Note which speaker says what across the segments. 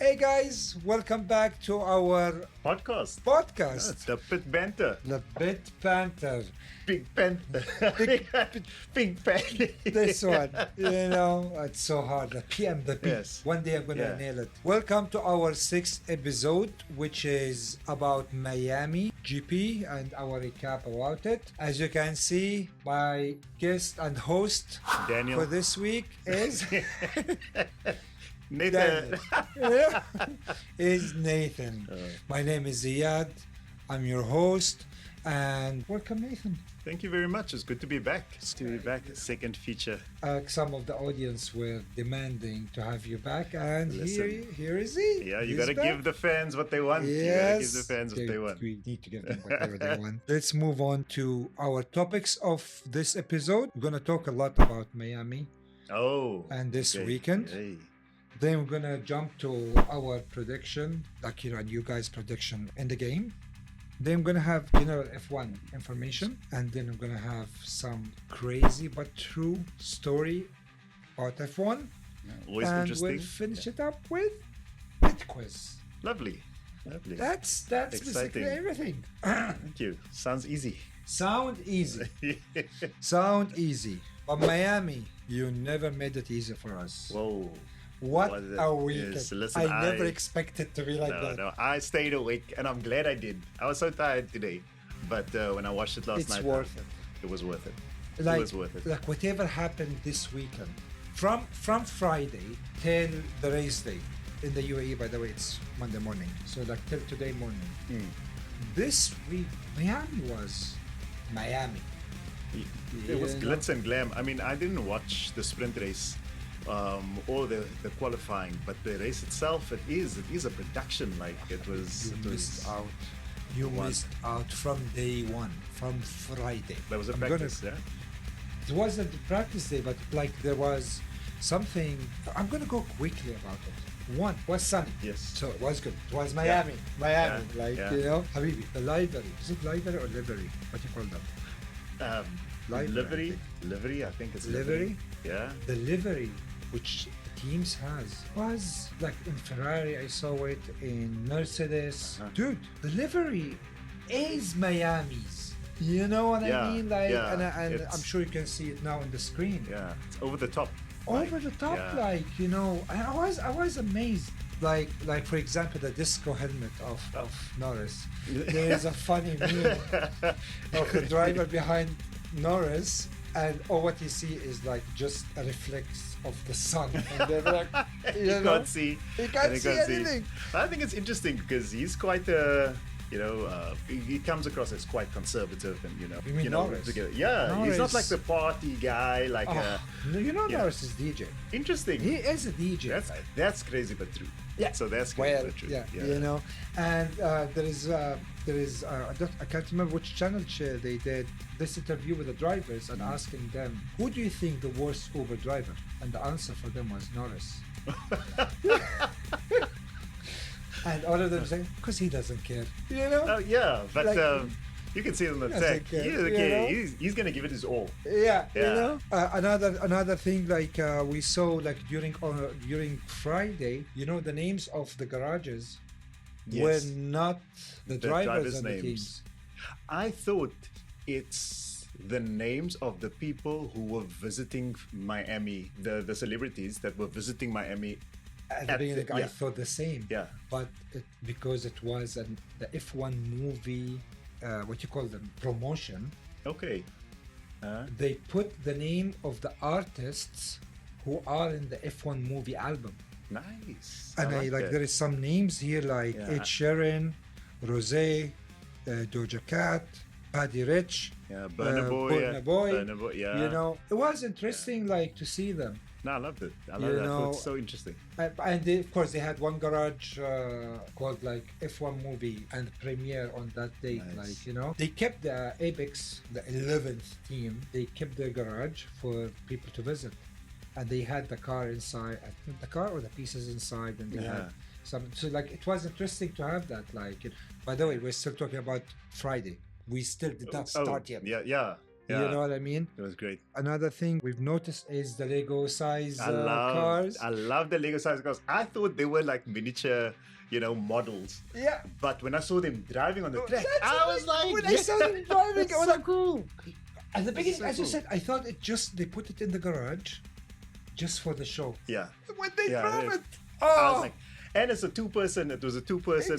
Speaker 1: Hey guys, welcome back to our
Speaker 2: podcast.
Speaker 1: The
Speaker 2: PitBanter.
Speaker 1: PitBanter.
Speaker 2: Big Panther. Big Panther.
Speaker 1: This one, it's so hard. The P and the P.
Speaker 2: Yes.
Speaker 1: One day I'm gonna nail it. Welcome to our 6th episode, which is about Miami GP and our recap about it. As you can see, my guest and host
Speaker 2: Daniel
Speaker 1: for this week is
Speaker 2: Nathan.
Speaker 1: is Nathan. My name is Ziad. I'm your host, and welcome, Nathan.
Speaker 2: Thank you very much. It's good to be back. Second feature.
Speaker 1: Some of the audience were demanding to have you back, and
Speaker 2: Listen.
Speaker 1: here is he.
Speaker 2: Yeah, you
Speaker 1: He's
Speaker 2: gotta
Speaker 1: back.
Speaker 2: give the fans what they want.
Speaker 1: Yes.
Speaker 2: You gotta give the fans what they want.
Speaker 1: We need to give them whatever they want. Let's move on to our topics of this episode. We're gonna talk a lot about Miami
Speaker 2: Oh.
Speaker 1: and this
Speaker 2: okay.
Speaker 1: weekend.
Speaker 2: Hey.
Speaker 1: Then we're gonna jump to our prediction, and you guys' prediction in the game. Then we're gonna have general F1 information, and then we're gonna have some crazy but true story about F1.
Speaker 2: Always
Speaker 1: and
Speaker 2: interesting.
Speaker 1: we'll finish it up with Pit Quiz.
Speaker 2: Lovely.
Speaker 1: That's basically
Speaker 2: Exciting.
Speaker 1: everything.
Speaker 2: Thank you. Sounds easy.
Speaker 1: Sound easy. Sound easy. But Miami, you never made it easy for us.
Speaker 2: Whoa.
Speaker 1: What
Speaker 2: Was it?
Speaker 1: a weekend.
Speaker 2: Yes, listen,
Speaker 1: I never expected to be like that.
Speaker 2: No, I stayed awake and I'm glad I did. I was so tired today. But when I watched it last night,
Speaker 1: It's worth it.
Speaker 2: It was worth it.
Speaker 1: Like,
Speaker 2: it was worth it.
Speaker 1: Like whatever happened this weekend, from Friday till the race day in the UAE. By the way, it's Monday morning, so like till today morning. This week, Miami was Miami.
Speaker 2: It was
Speaker 1: You know?
Speaker 2: glitz and glam. I mean, I didn't watch the sprint race or the qualifying, but the race itself, it is a production. Like it was.
Speaker 1: You missed out. You missed out from day one, from Friday.
Speaker 2: There was a
Speaker 1: I'm
Speaker 2: practice, yeah.
Speaker 1: It wasn't the practice day, but like there was something. I'm gonna go quickly about it. One was sunny.
Speaker 2: Yes.
Speaker 1: So it was good. It was Miami. Miami.
Speaker 2: Yeah.
Speaker 1: Like,
Speaker 2: Yeah.
Speaker 1: Habibi, the livery. Is it livery or livery? What do you call them? Livery,
Speaker 2: Livery. I think it's
Speaker 1: Livery?
Speaker 2: Yeah.
Speaker 1: The livery which teams has was like in Ferrari. I saw it in Mercedes. Dude, the livery is Miami's. You know what I mean? Like,
Speaker 2: yeah,
Speaker 1: and
Speaker 2: it's-
Speaker 1: I'm sure you can see it now on the screen.
Speaker 2: Yeah. It's over the top.
Speaker 1: Over the top,
Speaker 2: yeah.
Speaker 1: I was amazed. Like for example, the disco helmet of Norris. There is a funny meme of the driver behind Norris, and all what you see is like just a reflex of the sun. And they're like,
Speaker 2: You can't see.
Speaker 1: You can't
Speaker 2: and
Speaker 1: see anything.
Speaker 2: I think it's interesting because he's quite a. He comes across as quite conservative and
Speaker 1: You mean Norris?
Speaker 2: Yeah, he's not
Speaker 1: Norris-
Speaker 2: like the party guy. Like yeah.
Speaker 1: Norris is DJ.
Speaker 2: Interesting.
Speaker 1: He is a DJ.
Speaker 2: That's crazy but true.
Speaker 1: Yeah.
Speaker 2: So that's crazy
Speaker 1: Well,
Speaker 2: but true.
Speaker 1: yeah, and there is I can't remember which channel they did this interview with the drivers and asking them, who do you think the worst Uber driver? And the answer for them was Norris. And all of them saying, because he doesn't care,
Speaker 2: Oh yeah, but
Speaker 1: Like,
Speaker 2: you can see it on the
Speaker 1: doesn't
Speaker 2: tech.
Speaker 1: care,
Speaker 2: He doesn't
Speaker 1: you
Speaker 2: care.
Speaker 1: know?
Speaker 2: He's gonna give it his all.
Speaker 1: Yeah.
Speaker 2: Yeah.
Speaker 1: Another thing, like we saw like during Friday, the names of the garages were
Speaker 2: Yes.
Speaker 1: not the drivers and the teams.
Speaker 2: I thought it's the names of the people who were visiting Miami, the celebrities that were visiting Miami.
Speaker 1: At the beginning, I
Speaker 2: yeah.
Speaker 1: thought the same.
Speaker 2: Yeah.
Speaker 1: But because it was the F1 movie, what you call them, promotion,
Speaker 2: Okay.
Speaker 1: they put the name of the artists who are in the F1 movie album.
Speaker 2: Nice.
Speaker 1: And
Speaker 2: that.
Speaker 1: there is some names here like
Speaker 2: Yeah.
Speaker 1: Ed Sheeran, Rosé, Doja Cat, Paddy Rich,
Speaker 2: Yeah, Burna Boy.
Speaker 1: Burna Boy.
Speaker 2: Burna Boy, yeah.
Speaker 1: It was interesting like to see them.
Speaker 2: No, I loved it. I love that. I thought it's so interesting.
Speaker 1: And of course, they had one garage called like F1 movie and premiere on that day.
Speaker 2: Nice.
Speaker 1: Like, they kept the Apex, the 11th team, they kept their garage for people to visit. And they had the car inside, I think the car or the pieces inside, and they had some. So, like, it was interesting to have that. Like, by the way, we're still talking about Friday. We still did not start yet.
Speaker 2: Yeah.
Speaker 1: You know what I mean?
Speaker 2: It was great.
Speaker 1: Another thing we've noticed is the Lego size cars.
Speaker 2: I love the Lego size cars. I thought they were like miniature, models.
Speaker 1: Yeah.
Speaker 2: But when I saw them driving on the track, I was like,
Speaker 1: when I saw them driving,
Speaker 2: it's so cool.
Speaker 1: At the beginning,
Speaker 2: so
Speaker 1: as you
Speaker 2: cool.
Speaker 1: said, I thought they put it in the garage just for the show.
Speaker 2: Yeah.
Speaker 1: When they drove it,
Speaker 2: I was like, and it was a two-person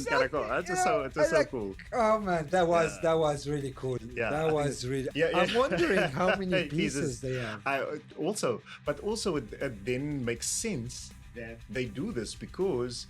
Speaker 2: kind of car. It was so cool.
Speaker 1: Oh man, that was really cool.
Speaker 2: Yeah,
Speaker 1: that was really.
Speaker 2: Yeah.
Speaker 1: I'm wondering how many pieces they have.
Speaker 2: Also, it then makes sense that they do this because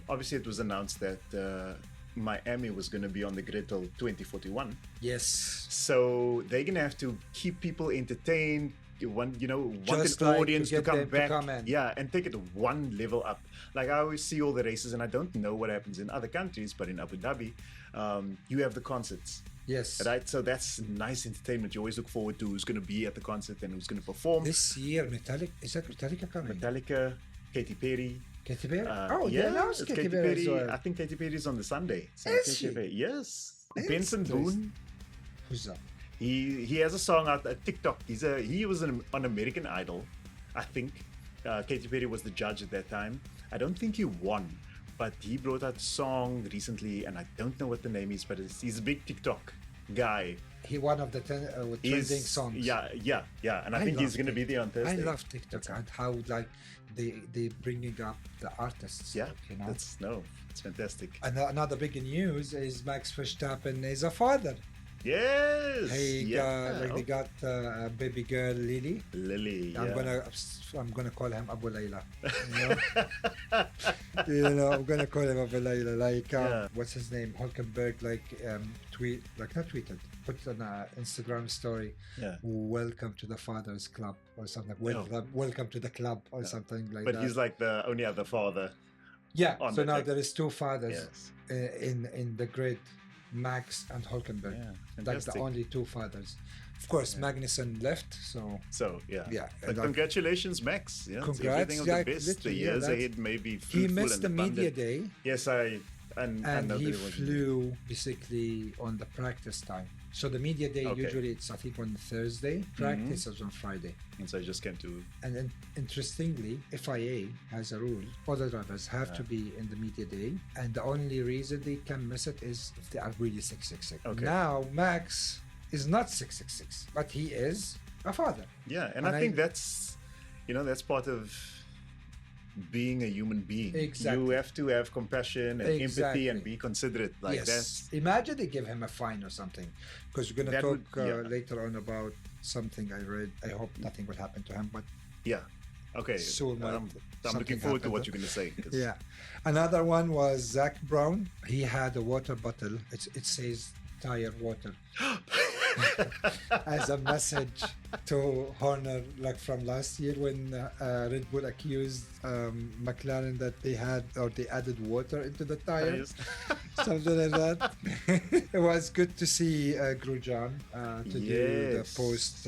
Speaker 2: obviously it was announced that Miami was going to be on the grid till 2041.
Speaker 1: Yes.
Speaker 2: So they're going to have to keep people entertained. Want an audience to come back, and take it one level up. Like I always see all the races, and I don't know what happens in other countries, but in Abu Dhabi, you have the concerts.
Speaker 1: Yes.
Speaker 2: Right. So that's nice entertainment. You always look forward to who's going to be at the concert and who's going to perform.
Speaker 1: This year, Metallica coming?
Speaker 2: Metallica, Katy Perry.
Speaker 1: Katy Perry?
Speaker 2: Yeah,
Speaker 1: they announced
Speaker 2: it's
Speaker 1: Katy Perry as well.
Speaker 2: I think Katy Perry is on the Sunday. So
Speaker 1: Is she?
Speaker 2: Yes.
Speaker 1: That's
Speaker 2: Benson Boone.
Speaker 1: Who's that?
Speaker 2: He has a song out at TikTok. He was on American Idol, I think. Katy Perry was the judge at that time. I don't think he won, but he brought out a song recently, and I don't know what the name is, but he's a big TikTok guy.
Speaker 1: He one of the trending songs.
Speaker 2: Yeah, and I think he's going to be there on Thursday.
Speaker 1: I love TikTok and how like they bringing up the artists.
Speaker 2: Yeah,
Speaker 1: you know.
Speaker 2: it's fantastic.
Speaker 1: And another big news is Max Verstappen is a father.
Speaker 2: Yes.
Speaker 1: They got a baby girl, Lily. I'm gonna call him Abu Layla. I'm gonna call him Abu Layla. Like what's his name? Hulkenberg. Not tweeted. Put on an Instagram story.
Speaker 2: Yeah.
Speaker 1: Welcome to the Fathers Club or something. Welcome to the club or something like that.
Speaker 2: But he's like the only other father.
Speaker 1: Yeah. So now there is two fathers
Speaker 2: Yes.
Speaker 1: in the grid. Max and Hulkenberg, like the only two fathers. Of course, Magnussen left, so
Speaker 2: yeah. But congratulations, Max. Yeah,
Speaker 1: congrats,
Speaker 2: everything of the best. The years ahead may be fruitful.
Speaker 1: He missed the media day.
Speaker 2: Yes, and
Speaker 1: he flew basically on the practice time. So the media day usually it's I think on Thursday. Practice is on Friday.
Speaker 2: And so I just came to.
Speaker 1: And then interestingly, FIA has a rule: all the drivers have to be in the media day, and the only reason they can miss it is if they are really 666.
Speaker 2: Okay.
Speaker 1: Now Max is not 666, but he is a father.
Speaker 2: Yeah, and I think that's part of being a human being.
Speaker 1: Exactly.
Speaker 2: You have to have compassion and empathy and be considerate. Like that.
Speaker 1: Imagine they give him a fine or something, because we're going to talk later on about something I read. I hope nothing will happen to him, but
Speaker 2: okay.
Speaker 1: So
Speaker 2: I'm looking forward to what you're going to say.
Speaker 1: Yeah. Another one was Zach Brown. He had a water bottle. It says tire water. As a message to Horner, like from last year when Red Bull accused McLaren that they added water into the tires, something like that. It was good to see Grosjean to do the post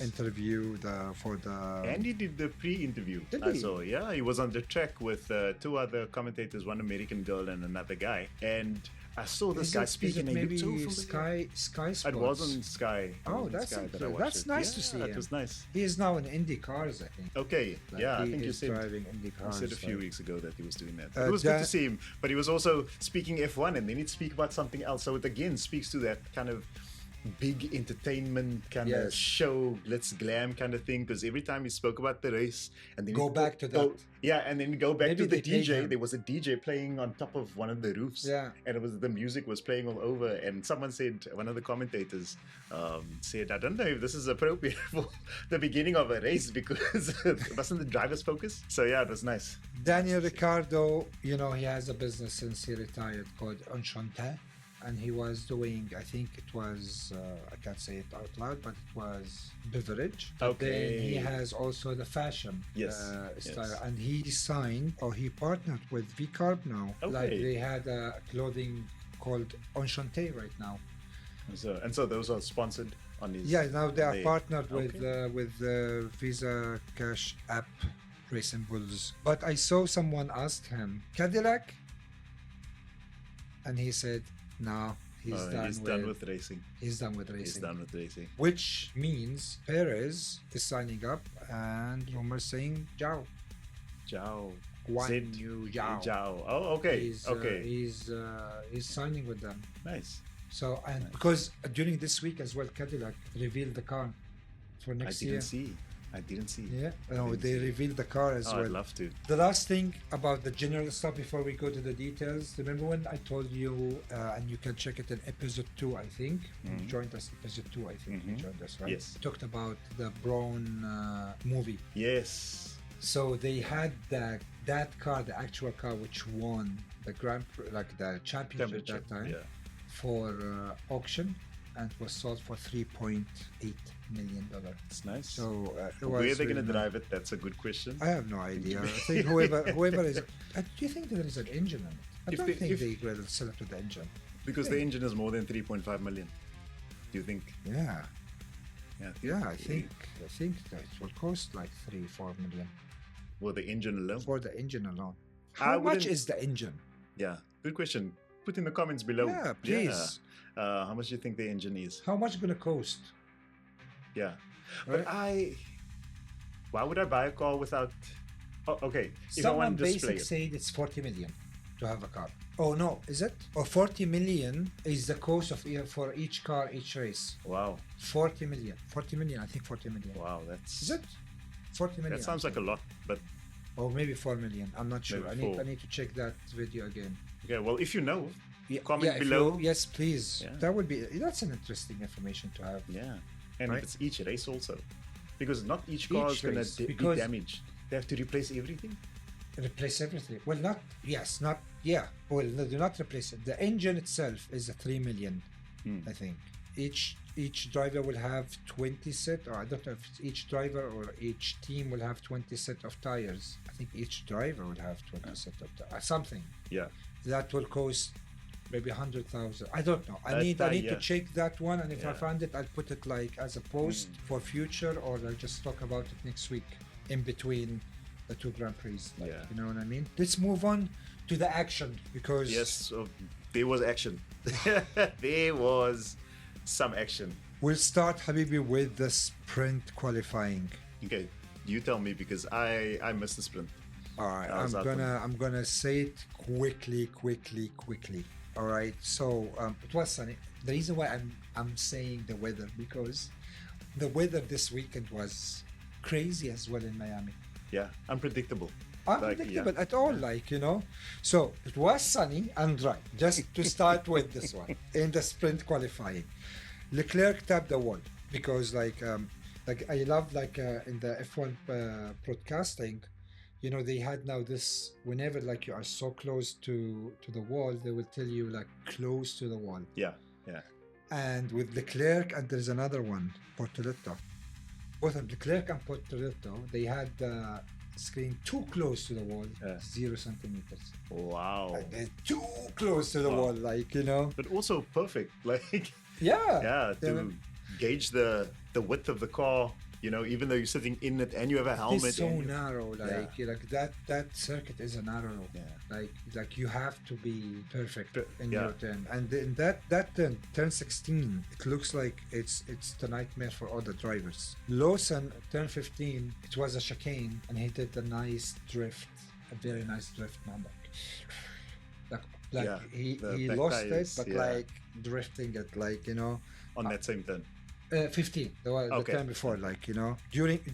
Speaker 1: interview for the.
Speaker 2: And he did the pre-interview. So he was on the track with two other commentators, one American girl and another guy, and I saw this guy speaking.
Speaker 1: Maybe Sky Sports.
Speaker 2: It wasn't Sky.
Speaker 1: Oh, that's nice to see.
Speaker 2: It was nice.
Speaker 1: He is now in Indy cars, I think.
Speaker 2: Okay, I think you said
Speaker 1: driving Indy cars.
Speaker 2: You said a few weeks ago that he was doing that. It was good to see him, but he was also speaking F1, and then he'd speak about something else. So it again speaks to that kind of big entertainment kind of show, let's glam kind of thing, because every time he spoke about the race and then
Speaker 1: go back to that.
Speaker 2: And then go back to the DJ. There was a DJ playing on top of one of the roofs, and the music was playing all over, and someone said, one of the commentators said, I don't know if this is appropriate for the beginning of a race, because it wasn't the driver's focus. So it was nice.
Speaker 1: Daniel Ricciardo, he has a business since he retired called Enchanté. And he was doing, I think it was, I can't say it out loud, but it was beverage.
Speaker 2: Okay.
Speaker 1: Then he has also the fashion style. And he partnered with V-Carb now.
Speaker 2: Okay.
Speaker 1: Like they had a clothing called Enchanté right now.
Speaker 2: So those are sponsored on his...
Speaker 1: Yeah, now they are partnered with the Visa Cash app, Racing Bulls. But I saw someone asked him, Cadillac? And he said, no, He's done with
Speaker 2: racing.
Speaker 1: He's done with racing. Which means Perez is signing up, and rumors saying Zhao. Guan Yu Zhao.
Speaker 2: Oh, okay.
Speaker 1: He's signing with them.
Speaker 2: Nice.
Speaker 1: So because during this week as well, Cadillac revealed the car for next year.
Speaker 2: I didn't see.
Speaker 1: Yeah, they revealed the car as well.
Speaker 2: I'd love to.
Speaker 1: The last thing about the general stuff before we go to the details. Remember when I told you, and you can check it in episode 2, I think. You joined us episode 2, I think. You joined us, right?
Speaker 2: Yes.
Speaker 1: We talked about the Braun movie.
Speaker 2: Yes.
Speaker 1: So they had that car, the actual car, which won the the championship at that time, for auction, and was sold for $3.8 million.
Speaker 2: It's nice.
Speaker 1: So
Speaker 2: where are they going to drive it? That's a good question.
Speaker 1: I have no idea. I think whoever is. Do you think there is an engine in it? I don't think they will sell it with the engine.
Speaker 2: Because the engine is more than 3.5 million. Do you think?
Speaker 1: Yeah. I think that it will cost like 3-4 million.
Speaker 2: For the engine alone?
Speaker 1: For the engine alone. How much is the engine?
Speaker 2: Yeah, good question. Put in the comments below.
Speaker 1: Yeah, please.
Speaker 2: How much do you think the engine is?
Speaker 1: How much going to cost?
Speaker 2: Yeah.
Speaker 1: Right?
Speaker 2: But why would I buy a car without... Oh, okay.
Speaker 1: Someone basic said it's 40 million to have a car. Oh no, is it? Or 40 million is the cost for each car, each race.
Speaker 2: Wow.
Speaker 1: 40 million. 40 million, I think 40 million.
Speaker 2: Wow, that's...
Speaker 1: Is it? 40 million.
Speaker 2: That sounds like a lot, but...
Speaker 1: Or maybe 4 million. I'm not sure. I need to check that video again.
Speaker 2: Okay, well, if you know, comment below.
Speaker 1: Yes, please. Yeah. That's an interesting information to have.
Speaker 2: Yeah. And if it's each race also. Because not each car is going to be damaged. They have to replace everything?
Speaker 1: Replace everything. Well, not... Well, no, do not replace it. The engine itself is a 3 million, I think. Each driver will have 20 set, or I don't know if it's each driver or each team will have 20 set of tires. I think each driver will have 20 set of tires. Something.
Speaker 2: Yeah.
Speaker 1: That will cost maybe 100,000. I don't know. I need to check that one, and if I find it, I'll put it like as a post for future, or I'll just talk about it next week in between the 2 Grand Prix. You know what I mean? Let's move on to the action, because...
Speaker 2: Yes, so there was action. There was some action.
Speaker 1: We'll start, Habibi, with the sprint qualifying.
Speaker 2: Okay, you tell me, because I missed the sprint.
Speaker 1: All right, I'm gonna say it quickly. All right, so it was sunny. The reason why I'm saying the weather, because the weather this weekend was crazy as well in Miami.
Speaker 2: Yeah, unpredictable.
Speaker 1: Unpredictable at all, So it was sunny and dry. Just to start with this one in the sprint qualifying, Leclerc tapped the wall because I love in the F1 broadcasting, they had now this, whenever you are so close to the wall, they will tell you close to the wall.
Speaker 2: Yeah.
Speaker 1: And with Leclerc, and there's another one, Portoletto. Both of Leclerc and Portoletto, they had the screen too close to the wall, 0 centimeters.
Speaker 2: Wow.
Speaker 1: Too close to the wall,
Speaker 2: But also perfect, to gauge the width of the car. Even though you're sitting in it and you have a helmet.
Speaker 1: It's so narrow, that circuit is a narrow. Yeah. You have to be perfect in your turn. And in that turn 16, it looks like it's the nightmare for all the drivers. Lawson, turn 15, it was a chicane, and he did a nice drift, a very nice drift, man. He lost it, but drifting it,
Speaker 2: on that same turn.
Speaker 1: 15, the time before,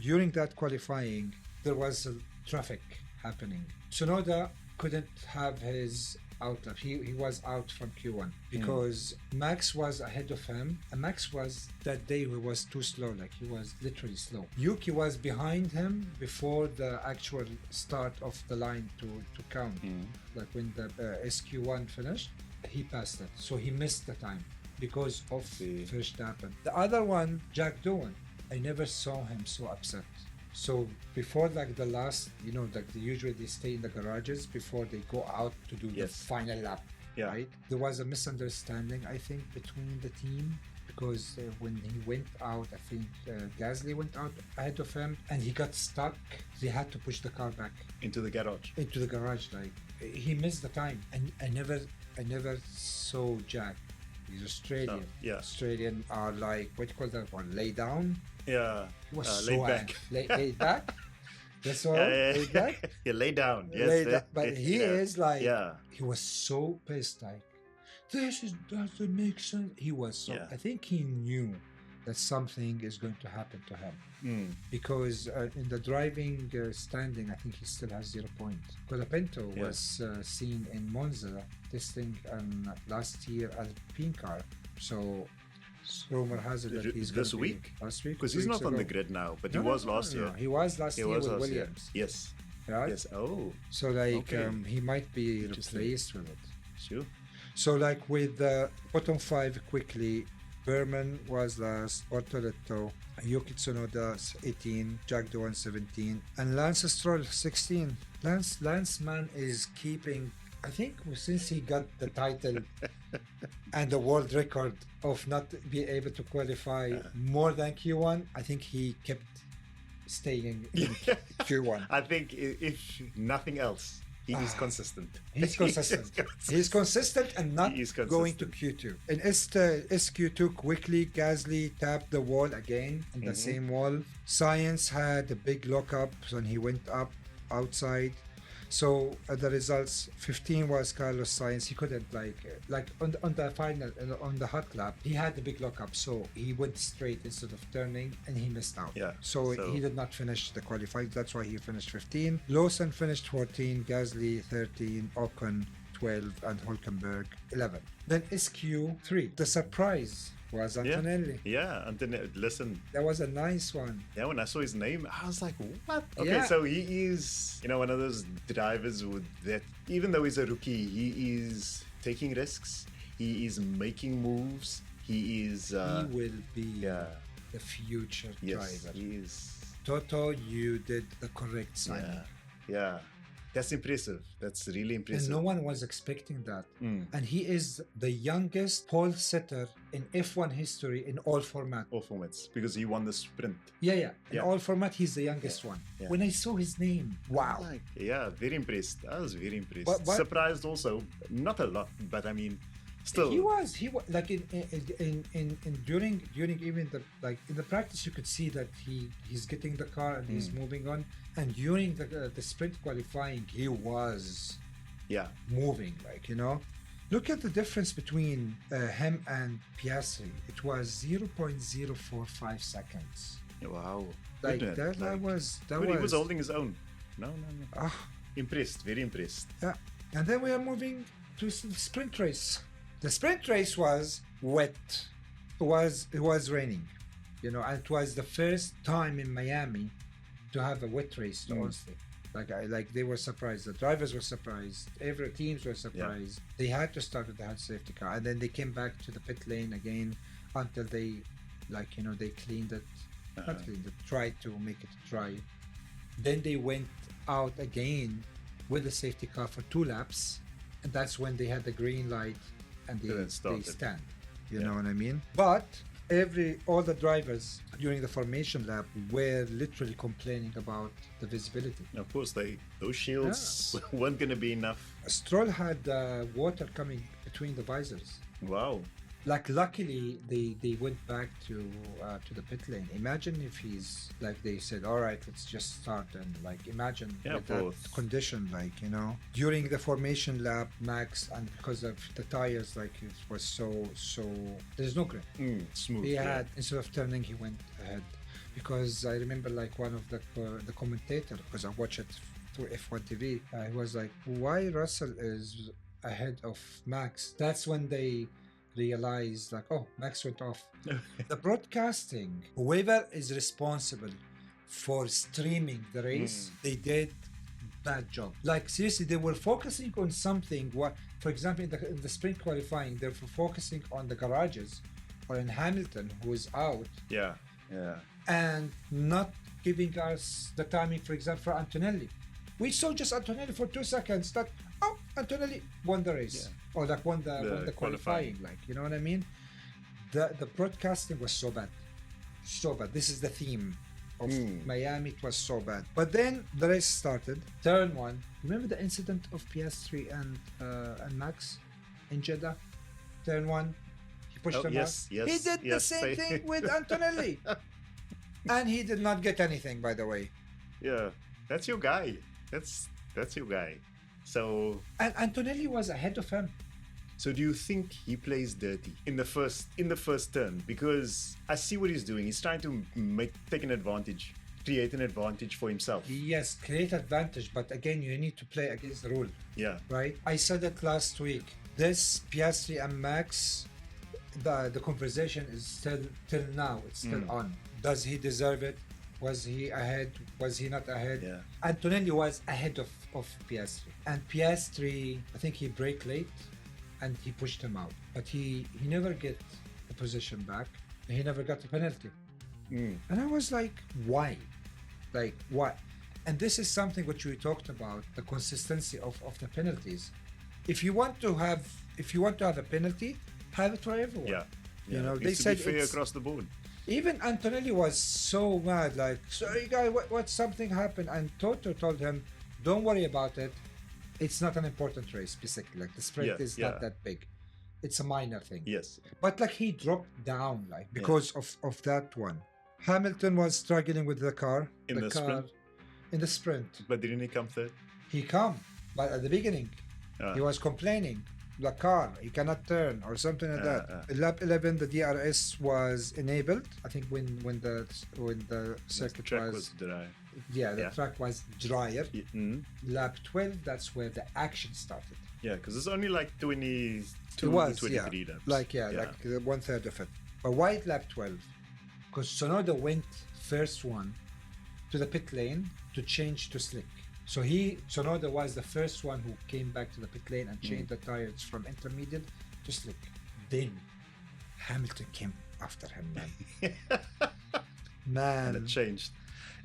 Speaker 1: during that qualifying, there was traffic happening. Tsunoda couldn't have his outlap. He was out from Q1 because Max was ahead of him, and Max was that day he was too slow, he was literally slow. Yuki was behind him before the actual start of the line to count. When the SQ1 finished, he passed it, so he missed the time because of Verstappen. The other one, Jack Doohan, I never saw him so upset. So before the last, usually they stay in the garages before they go out to do the final lap, right? There was a misunderstanding, I think, between the team, because when he went out, I think Gasly went out ahead of him, and he got stuck. They had to push the car back
Speaker 2: into the garage.
Speaker 1: He missed the time, and I never saw Jack He's Australian.
Speaker 2: Yeah.
Speaker 1: Australian are like, what do you call that one? Lay down?
Speaker 2: Yeah.
Speaker 1: He was so
Speaker 2: laid back.
Speaker 1: Laid back? That's all? Laid back?
Speaker 2: Yeah, lay down. Yes.
Speaker 1: Laid down. But he is like,
Speaker 2: yeah.
Speaker 1: he was so pissed, like, doesn't make sense. He was so, I think he knew that something is going to happen to him. Because in the driving standing, I think he still has 0 points. Because Pinto was seen in Monza testing last year as a Alpine car. So rumor has it that he's
Speaker 2: this week?
Speaker 1: Last week?
Speaker 2: Because he's not on the grid now, but he was last year.
Speaker 1: He was last year with Williams.
Speaker 2: Yes.
Speaker 1: Right?
Speaker 2: Yes. Oh.
Speaker 1: So like he might be replaced with it.
Speaker 2: Sure.
Speaker 1: So like with the bottom 5 quickly, Berman was last, Bortoletto, Yuki Tsunoda 18, Jack Doohan 17, and Lance Stroll 16. Lance man is keeping, I think since he got the title and the world record of not being able to qualify more than Q1, I think he kept staying in Q1.
Speaker 2: I think if nothing else, he is consistent.
Speaker 1: He's consistent. He's consistent and not going to Q2. In SQ2, quickly, Gasly tapped the wall again, in the same wall. Sainz had a big lockup when he went up outside. So the results, 15 was Carlos Sainz. He couldn't like on the final, on the hot lap, he had the big lockup. So he went straight instead of turning and he missed out.
Speaker 2: Yeah.
Speaker 1: So he did not finish the qualifying. That's why he finished 15. Lawson finished 14, Gasly 13, Ocon 12, and Hülkenberg 11. Then SQ3, the surprise was Antonelli.
Speaker 2: Yeah, Antonelli. Listen,
Speaker 1: that was a nice one.
Speaker 2: Yeah, when I saw his name, I was like, what? Okay, so he is, one of those drivers that, even though he's a rookie, he is taking risks. He is making moves. He is...
Speaker 1: he will be the future driver.
Speaker 2: He is.
Speaker 1: Toto, you did the correct signing.
Speaker 2: Yeah. That's impressive. That's really impressive.
Speaker 1: And no one was expecting that. And he is the youngest pole sitter in F1 history in all formats.
Speaker 2: All formats, because he won the sprint.
Speaker 1: Yeah. In all formats, he's the youngest one. Yeah. When I saw his name, wow.
Speaker 2: Very impressed. I was very impressed. But surprised also. Not a lot, but I mean, still.
Speaker 1: He was like during even in the practice, you could see that he's getting the car and he's moving on. And during the sprint qualifying, he was moving, Look at the difference between him and Piastri. It was 0.045 seconds.
Speaker 2: Wow.
Speaker 1: That was.
Speaker 2: He was holding his own. No. Impressed, very impressed.
Speaker 1: Yeah. And then we are moving to the sprint race. The sprint race was wet. It was raining, and it was the first time in Miami to have a wet race, honestly. Like they were surprised. The drivers were surprised. Every teams were surprised. They had to start with the hard safety car, and then they came back to the pit lane again until they, they cleaned it. Not cleaned it. Tried to make it dry. Then they went out again with the safety car for 2 laps, and that's when they had the green light and they stand. You know what I mean? But all the drivers during the formation lap were literally complaining about the visibility.
Speaker 2: Of course, those shields weren't going to be enough.
Speaker 1: Stroll had water coming between the visors.
Speaker 2: Wow.
Speaker 1: Luckily, they went back to the pit lane. Imagine if he's they said, all right, let's just start, and imagine with that condition, during the formation lap, Max, and because of the tires, it was so there's no grip.
Speaker 2: Smooth.
Speaker 1: He had, instead of turning, he went ahead, because I remember one of the commentator, because I watch it through F1 TV, he was like, why Russell is ahead of Max? That's when they realize Max went off. The broadcasting, whoever is responsible for streaming the race, they did bad job. Seriously, they were focusing on something. For example, in the sprint qualifying, they were focusing on the garages or in Hamilton, who is out.
Speaker 2: Yeah.
Speaker 1: And not giving us the timing, for example, for Antonelli. We saw just Antonelli for 2 seconds. Antonelli won the race, or won the qualifying. You know what I mean? The broadcasting was so bad. This is the theme of Miami. It was so bad. But then the race started. Turn 1. Remember the incident of Piastri and Max in Jeddah? Turn 1. pushed him
Speaker 2: yes,
Speaker 1: out.
Speaker 2: yes,
Speaker 1: He did the same thing with Antonelli. And he did not get anything, by the way.
Speaker 2: Yeah, that's your guy. That's your guy. So.
Speaker 1: And Antonelli was ahead of him.
Speaker 2: So do you think he plays dirty in the first turn? Because I see what he's doing. He's trying to create an advantage for himself.
Speaker 1: Yes, create advantage, but again, you need to play against the rule.
Speaker 2: Yeah.
Speaker 1: Right? I said it last week. This Piastri and Max, the conversation is still till now. It's still on. Does he deserve it? Was he ahead? Was he not ahead?
Speaker 2: Yeah.
Speaker 1: Antonelli was ahead of Piastri. And Piastri, I think he braked late and he pushed him out. But he never get the position back. And he never got the penalty. And I was like, why? Like, what? And this is something which we talked about, the consistency of the penalties. If you want to have a penalty, have it for everyone.
Speaker 2: Yeah.
Speaker 1: You know,
Speaker 2: they said fair across the board.
Speaker 1: Even Antonelli was so mad, like, sorry guy, what something happened, and Toto told him, don't worry about it. It's not an important race, basically. Like the sprint is not that big. It's a minor thing.
Speaker 2: Yes.
Speaker 1: But like he dropped down, like because of that one. Hamilton was struggling with the car.
Speaker 2: In the sprint?
Speaker 1: In the sprint.
Speaker 2: But didn't he come third?
Speaker 1: He come, but at the beginning, he was complaining. The car, he cannot turn or something like that. Lap 11, the DRS was enabled. I think when the circuit
Speaker 2: was dry.
Speaker 1: Yeah, the track was drier. Lap 12, that's where the action started.
Speaker 2: Yeah, because it's only like 23 laps.
Speaker 1: Like 1/3 of it. But why lap 12? Because Tsunoda went first one to the pit lane to change to slick. So Tsunoda was the first one who came back to the pit lane and changed the tires from intermediate to slick. Then Hamilton came after him, man.
Speaker 2: And it changed.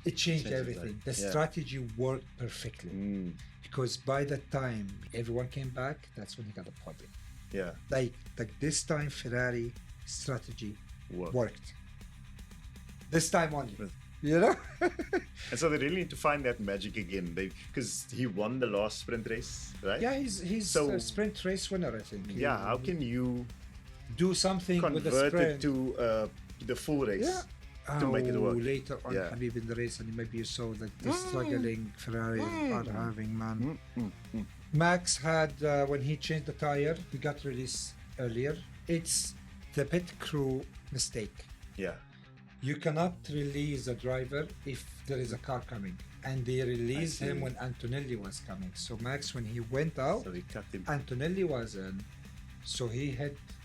Speaker 1: It changed everything. The strategy worked perfectly. Because by the time everyone came back, that's when he got the podium.
Speaker 2: Yeah.
Speaker 1: Like this time Ferrari strategy worked. This time only. You know?
Speaker 2: And so they really need to find that magic again. Because he won the last sprint race, right?
Speaker 1: Yeah, he's a sprint race winner, I think.
Speaker 2: Yeah, how can you
Speaker 1: do something with the sprint?
Speaker 2: Convert it to the full race to make it work.
Speaker 1: Later on, Habib, in the race, and maybe you saw that the struggling Ferrari are having, man. Max had, when he changed the tire, he got released earlier. It's the pit crew mistake.
Speaker 2: Yeah.
Speaker 1: You cannot release a driver if there is a car coming. And they released him when Antonelli was coming. So Max, when he went out,
Speaker 2: so he cut him.
Speaker 1: Antonelli was in. So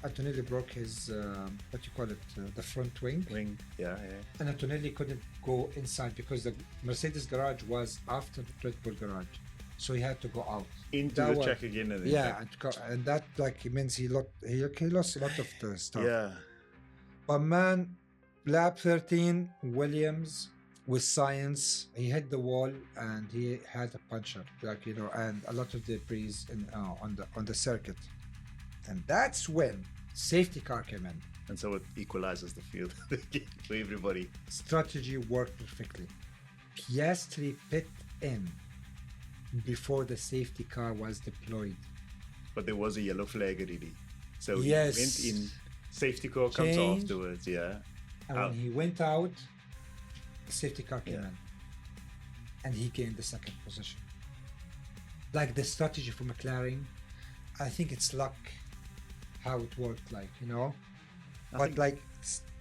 Speaker 1: Antonelli broke his, the front wing.
Speaker 2: Yeah.
Speaker 1: And Antonelli couldn't go inside because the Mercedes garage was after the Red Bull garage. So he had to go out.
Speaker 2: Into the check again. And
Speaker 1: and that means he lost a lot of the stuff.
Speaker 2: Yeah.
Speaker 1: But man, lap 13, Williams with Sainz, he hit the wall and he had a puncture, and a lot of debris on the circuit. And that's when safety car came in.
Speaker 2: And so it equalizes the field for everybody.
Speaker 1: Strategy worked perfectly. Piastri pit in before the safety car was deployed.
Speaker 2: But there was a yellow flag already. So he went in, safety car comes afterwards,
Speaker 1: And when he went out, the safety car came in. And he gained the second position. Like the strategy for McLaren, I think it's luck how it worked, But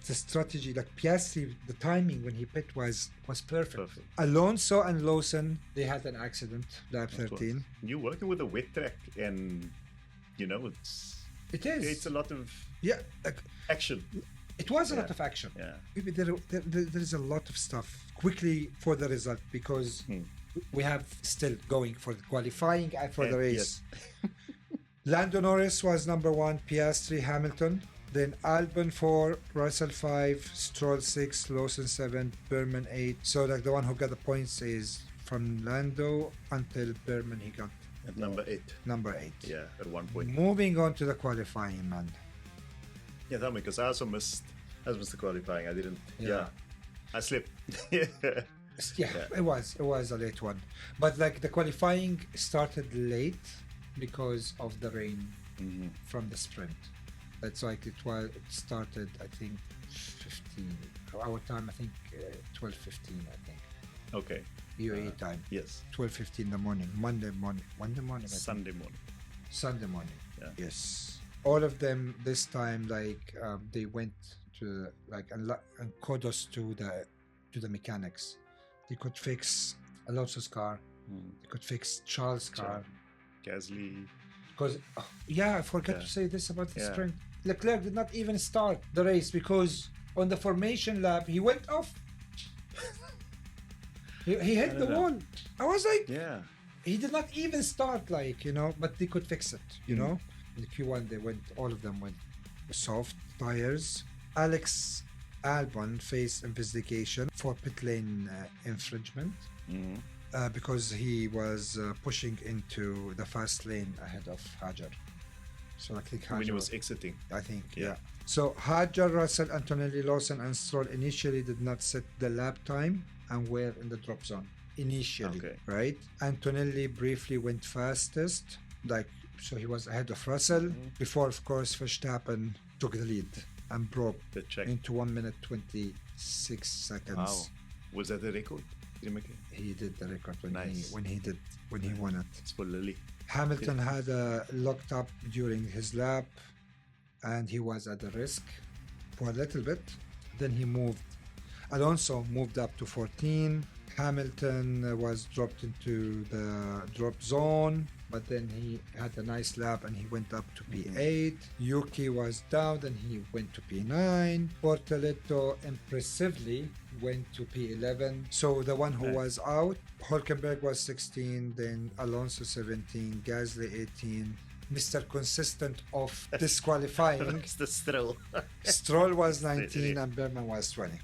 Speaker 1: the strategy, like Piastri, the timing when he pit was perfect. Alonso and Lawson, they had an accident, lap 13.
Speaker 2: You're working with a wet track and, it's a lot of action.
Speaker 1: It was a lot of action.
Speaker 2: Yeah.
Speaker 1: Maybe there is a lot of stuff. Quickly for the result, because we have still going for the qualifying and for the race. Yes. Lando Norris was number 1, Piastri, Hamilton. Then Albon 4, Russell 5, Stroll 6, Lawson 7, Berman 8. So the one who got the points is from Lando until Berman he got
Speaker 2: at number 8.
Speaker 1: Number 8.
Speaker 2: Yeah, at one point.
Speaker 1: Moving on to the qualifying, man.
Speaker 2: Yeah, tell me, because I also missed the qualifying. I didn't. Yeah. I slipped.
Speaker 1: Yeah, it was a late one. But the qualifying started late because of the rain from the sprint. It's like it started, I think, 15. Our time, I think, 12:15, I think.
Speaker 2: Okay.
Speaker 1: UAE time.
Speaker 2: Yes.
Speaker 1: 12:15 in the morning. Monday morning.
Speaker 2: Sunday morning.
Speaker 1: Sunday morning.
Speaker 2: Yeah.
Speaker 1: Yes. All of them this time, like they went to like and kudos to the mechanics. They could fix Alonso's car. They could fix Charles' car.
Speaker 2: Gasly.
Speaker 1: Because I forgot to say this about the sprint. Leclerc did not even start the race because on the formation lap he went off. he hit the wall. I was like, he did not even start, like, but they could fix it, In the Q1 all of them went soft tires. Alex Albon faced investigation for pit lane infringement because he was pushing into the fast lane ahead of Hajar. So I think
Speaker 2: when he was exiting.
Speaker 1: I think, So Hajar, Russell, Antonelli, Lawson, and Stroll initially did not set the lap time and were in the drop zone initially, right? Antonelli briefly went fastest, so he was ahead of Russell before, of course, Verstappen took the lead and broke into 1 minute 26 seconds.
Speaker 2: Wow, was that the record? Did he make it?
Speaker 1: He did the record when he won it.
Speaker 2: It's for Lily.
Speaker 1: Hamilton had locked up during his lap, and he was at the risk for a little bit. Then Alonso moved up to 14. Hamilton was dropped into the drop zone, but then he had a nice lap and he went up to P8. Yuki was down, then he went to P9. Bortoletto impressively went to P11. So the one who was out, Hülkenberg was 16, then Alonso 17, Gasly 18. Mr. Consistent of disqualifying.
Speaker 2: Mr. Stroll.
Speaker 1: Stroll was 19 and Berman was 20.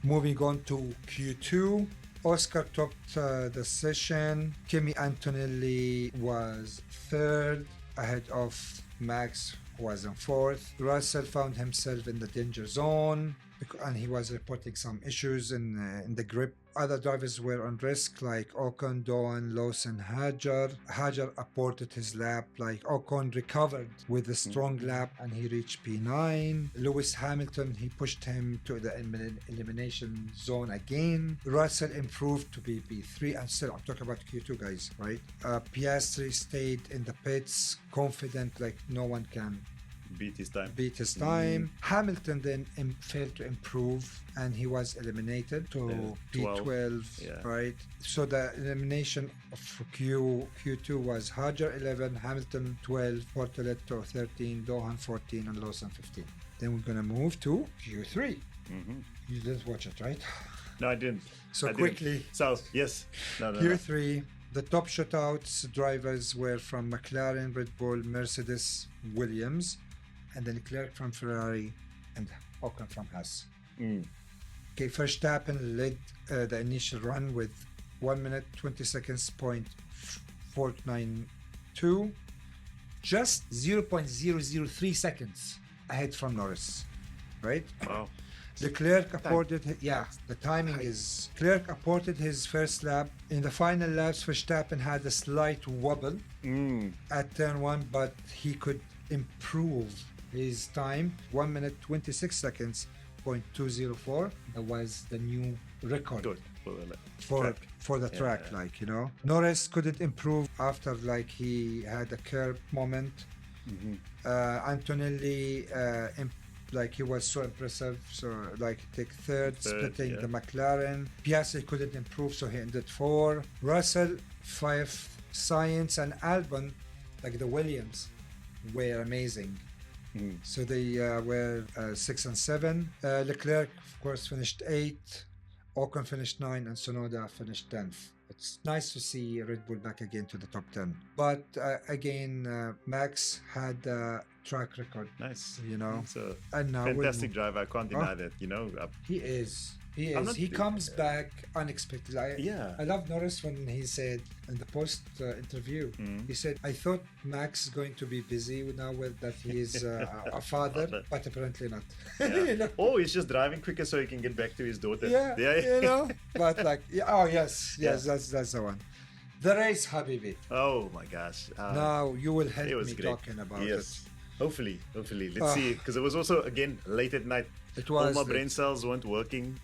Speaker 1: Moving on to Q2. Oscar topped the session. Kimi Antonelli was third, ahead of Max, who was in fourth. Russell found himself in the danger zone, and he was reporting some issues in the grip. Other drivers were on risk, like Ocon, Doan, Lawson, Hajar. Hajar aborted his lap, like Ocon recovered with a strong lap and he reached P9. Lewis Hamilton, he pushed him to the elimination zone again. Russell improved to be P3, and still I'm talking about Q2, guys, right? Piastri stayed in the pits, confident like no one can
Speaker 2: beat his time.
Speaker 1: Hamilton then failed to improve and he was eliminated to P12, right? So the elimination of Q2 was Hajar 11, Hamilton 12, Bortoletto 13, Dohan 14, and Lawson 15. Then we're gonna move to Q3. You didn't watch it, right?
Speaker 2: No, I didn't.
Speaker 1: So quickly.
Speaker 2: So yes. No.
Speaker 1: Q3. The top shoutouts drivers were from McLaren, Red Bull, Mercedes, Williams, and then Leclerc from Ferrari and Ocon from Haas. Okay, Verstappen led the initial run with 1 minute 20 seconds, 0.492, just 0.003 seconds ahead from Norris, right?
Speaker 2: Wow.
Speaker 1: Leclerc aborted, the timing is, Leclerc aborted his first lap. In the final laps, Verstappen had a slight wobble at turn 1, but he could improve his time, 1 minute 26 seconds, 0.204. That was the new record for the track, Norris couldn't improve after he had a curb moment. Antonelli he was so impressive, so take third, splitting the McLaren. Piastri couldn't improve, so he ended 4. Russell 5. Sainz and Albon, the Williams, were amazing. So they were 6 and 7. Leclerc, of course, finished 8. Ocon finished 9, and Tsunoda finished 10th. It's nice to see Red Bull back again to the top 10. But again, Max had a track record.
Speaker 2: Nice.
Speaker 1: So, and now
Speaker 2: fantastic driver. I can't deny that.
Speaker 1: He is. He comes back unexpectedly. I love Norris when he said in the post interview, he said, I thought Max is going to be busy now with that he is a father, but apparently not.
Speaker 2: Oh, he's just driving quicker so he can get back to his daughter.
Speaker 1: But that's the one. The race, Habibi.
Speaker 2: Oh my gosh.
Speaker 1: Now you will help me talking about it.
Speaker 2: Hopefully. Let's see. Because it was also, again, late at night.
Speaker 1: It was.
Speaker 2: All my brain cells weren't working,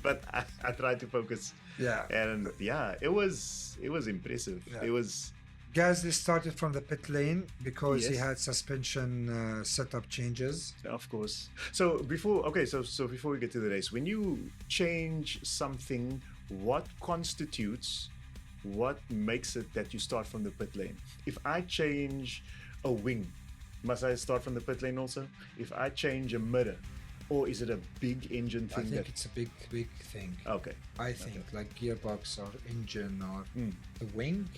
Speaker 2: but I tried to focus.
Speaker 1: Yeah.
Speaker 2: And yeah, it was impressive.
Speaker 1: Yeah.
Speaker 2: It was.
Speaker 1: Gasly started from the pit lane because he
Speaker 2: Yes.
Speaker 1: had suspension setup changes.
Speaker 2: Of course. So before we get to the race, when you change something, what makes it that you start from the pit lane? If I change a wing, must I start from the pit lane also? If I change a mirror, or is it a big engine thing?
Speaker 1: I think it's a big thing.
Speaker 2: Okay.
Speaker 1: I think like gearbox or engine or the wing.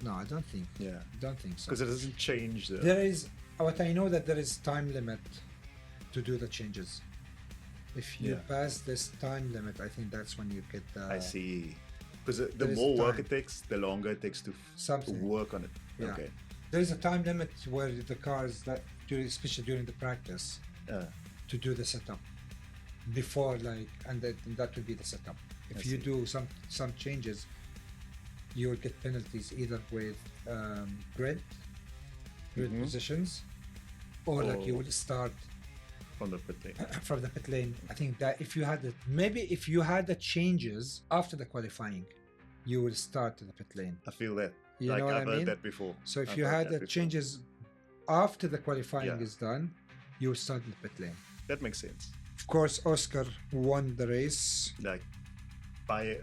Speaker 1: No, I don't think.
Speaker 2: Yeah.
Speaker 1: Don't think so.
Speaker 2: Because it doesn't change the.
Speaker 1: There is, what I know that there is time limit to do the changes. If you pass this time limit, I think that's when you get the.
Speaker 2: I see. Because the
Speaker 1: there is
Speaker 2: more work
Speaker 1: time.
Speaker 2: it takes, the longer it takes to work on it.
Speaker 1: Yeah.
Speaker 2: Okay.
Speaker 1: There is a time limit where the cars that especially during the practice to do the setup before and that would be the setup. If you do some changes, you will get penalties either with grid positions, or like you will start
Speaker 2: from the pit lane.
Speaker 1: from the pit lane. I think that if you had the changes after the qualifying, you will start to the pit lane.
Speaker 2: I feel that.
Speaker 1: You
Speaker 2: like
Speaker 1: know what
Speaker 2: I've
Speaker 1: I mean?
Speaker 2: heard that before.
Speaker 1: So if
Speaker 2: I've
Speaker 1: you
Speaker 2: heard
Speaker 1: had
Speaker 2: that
Speaker 1: the
Speaker 2: before.
Speaker 1: changes after the qualifying is done, you will start in the pit lane.
Speaker 2: That makes sense.
Speaker 1: Of course, Oscar won the race.
Speaker 2: Like by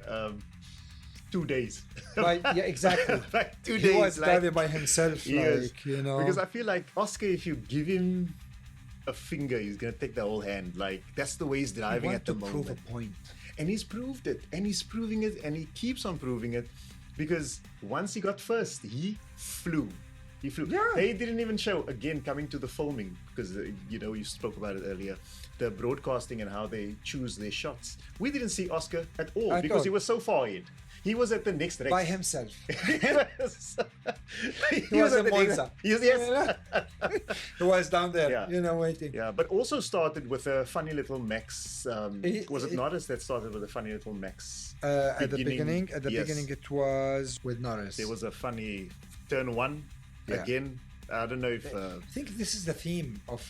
Speaker 2: 2 days.
Speaker 1: Yeah, exactly.
Speaker 2: Like 2 days.
Speaker 1: He was driving by himself,
Speaker 2: Yes.
Speaker 1: you know.
Speaker 2: Because I feel like Oscar, if you give him a finger, he's gonna take the whole hand. Like that's the way he's driving at the moment.
Speaker 1: Prove a point.
Speaker 2: And he's proved it, and he's proving it, and he keeps on proving it, because once he got first, he flew. Yeah. They didn't even show, again, coming to the filming, because you spoke about it earlier, the broadcasting and how they choose their shots. We didn't see Oscar at all because he was so far ahead. He was at the next race
Speaker 1: By himself.
Speaker 2: he was
Speaker 1: in Monza.
Speaker 2: Yes.
Speaker 1: He was down there,
Speaker 2: Yeah.
Speaker 1: waiting.
Speaker 2: Yeah, but also started with a funny little Max. Was it Norris that started with a funny little Max?
Speaker 1: At the beginning, it was with Norris.
Speaker 2: There was a funny turn one. Again, I don't know if.
Speaker 1: I think this is the theme of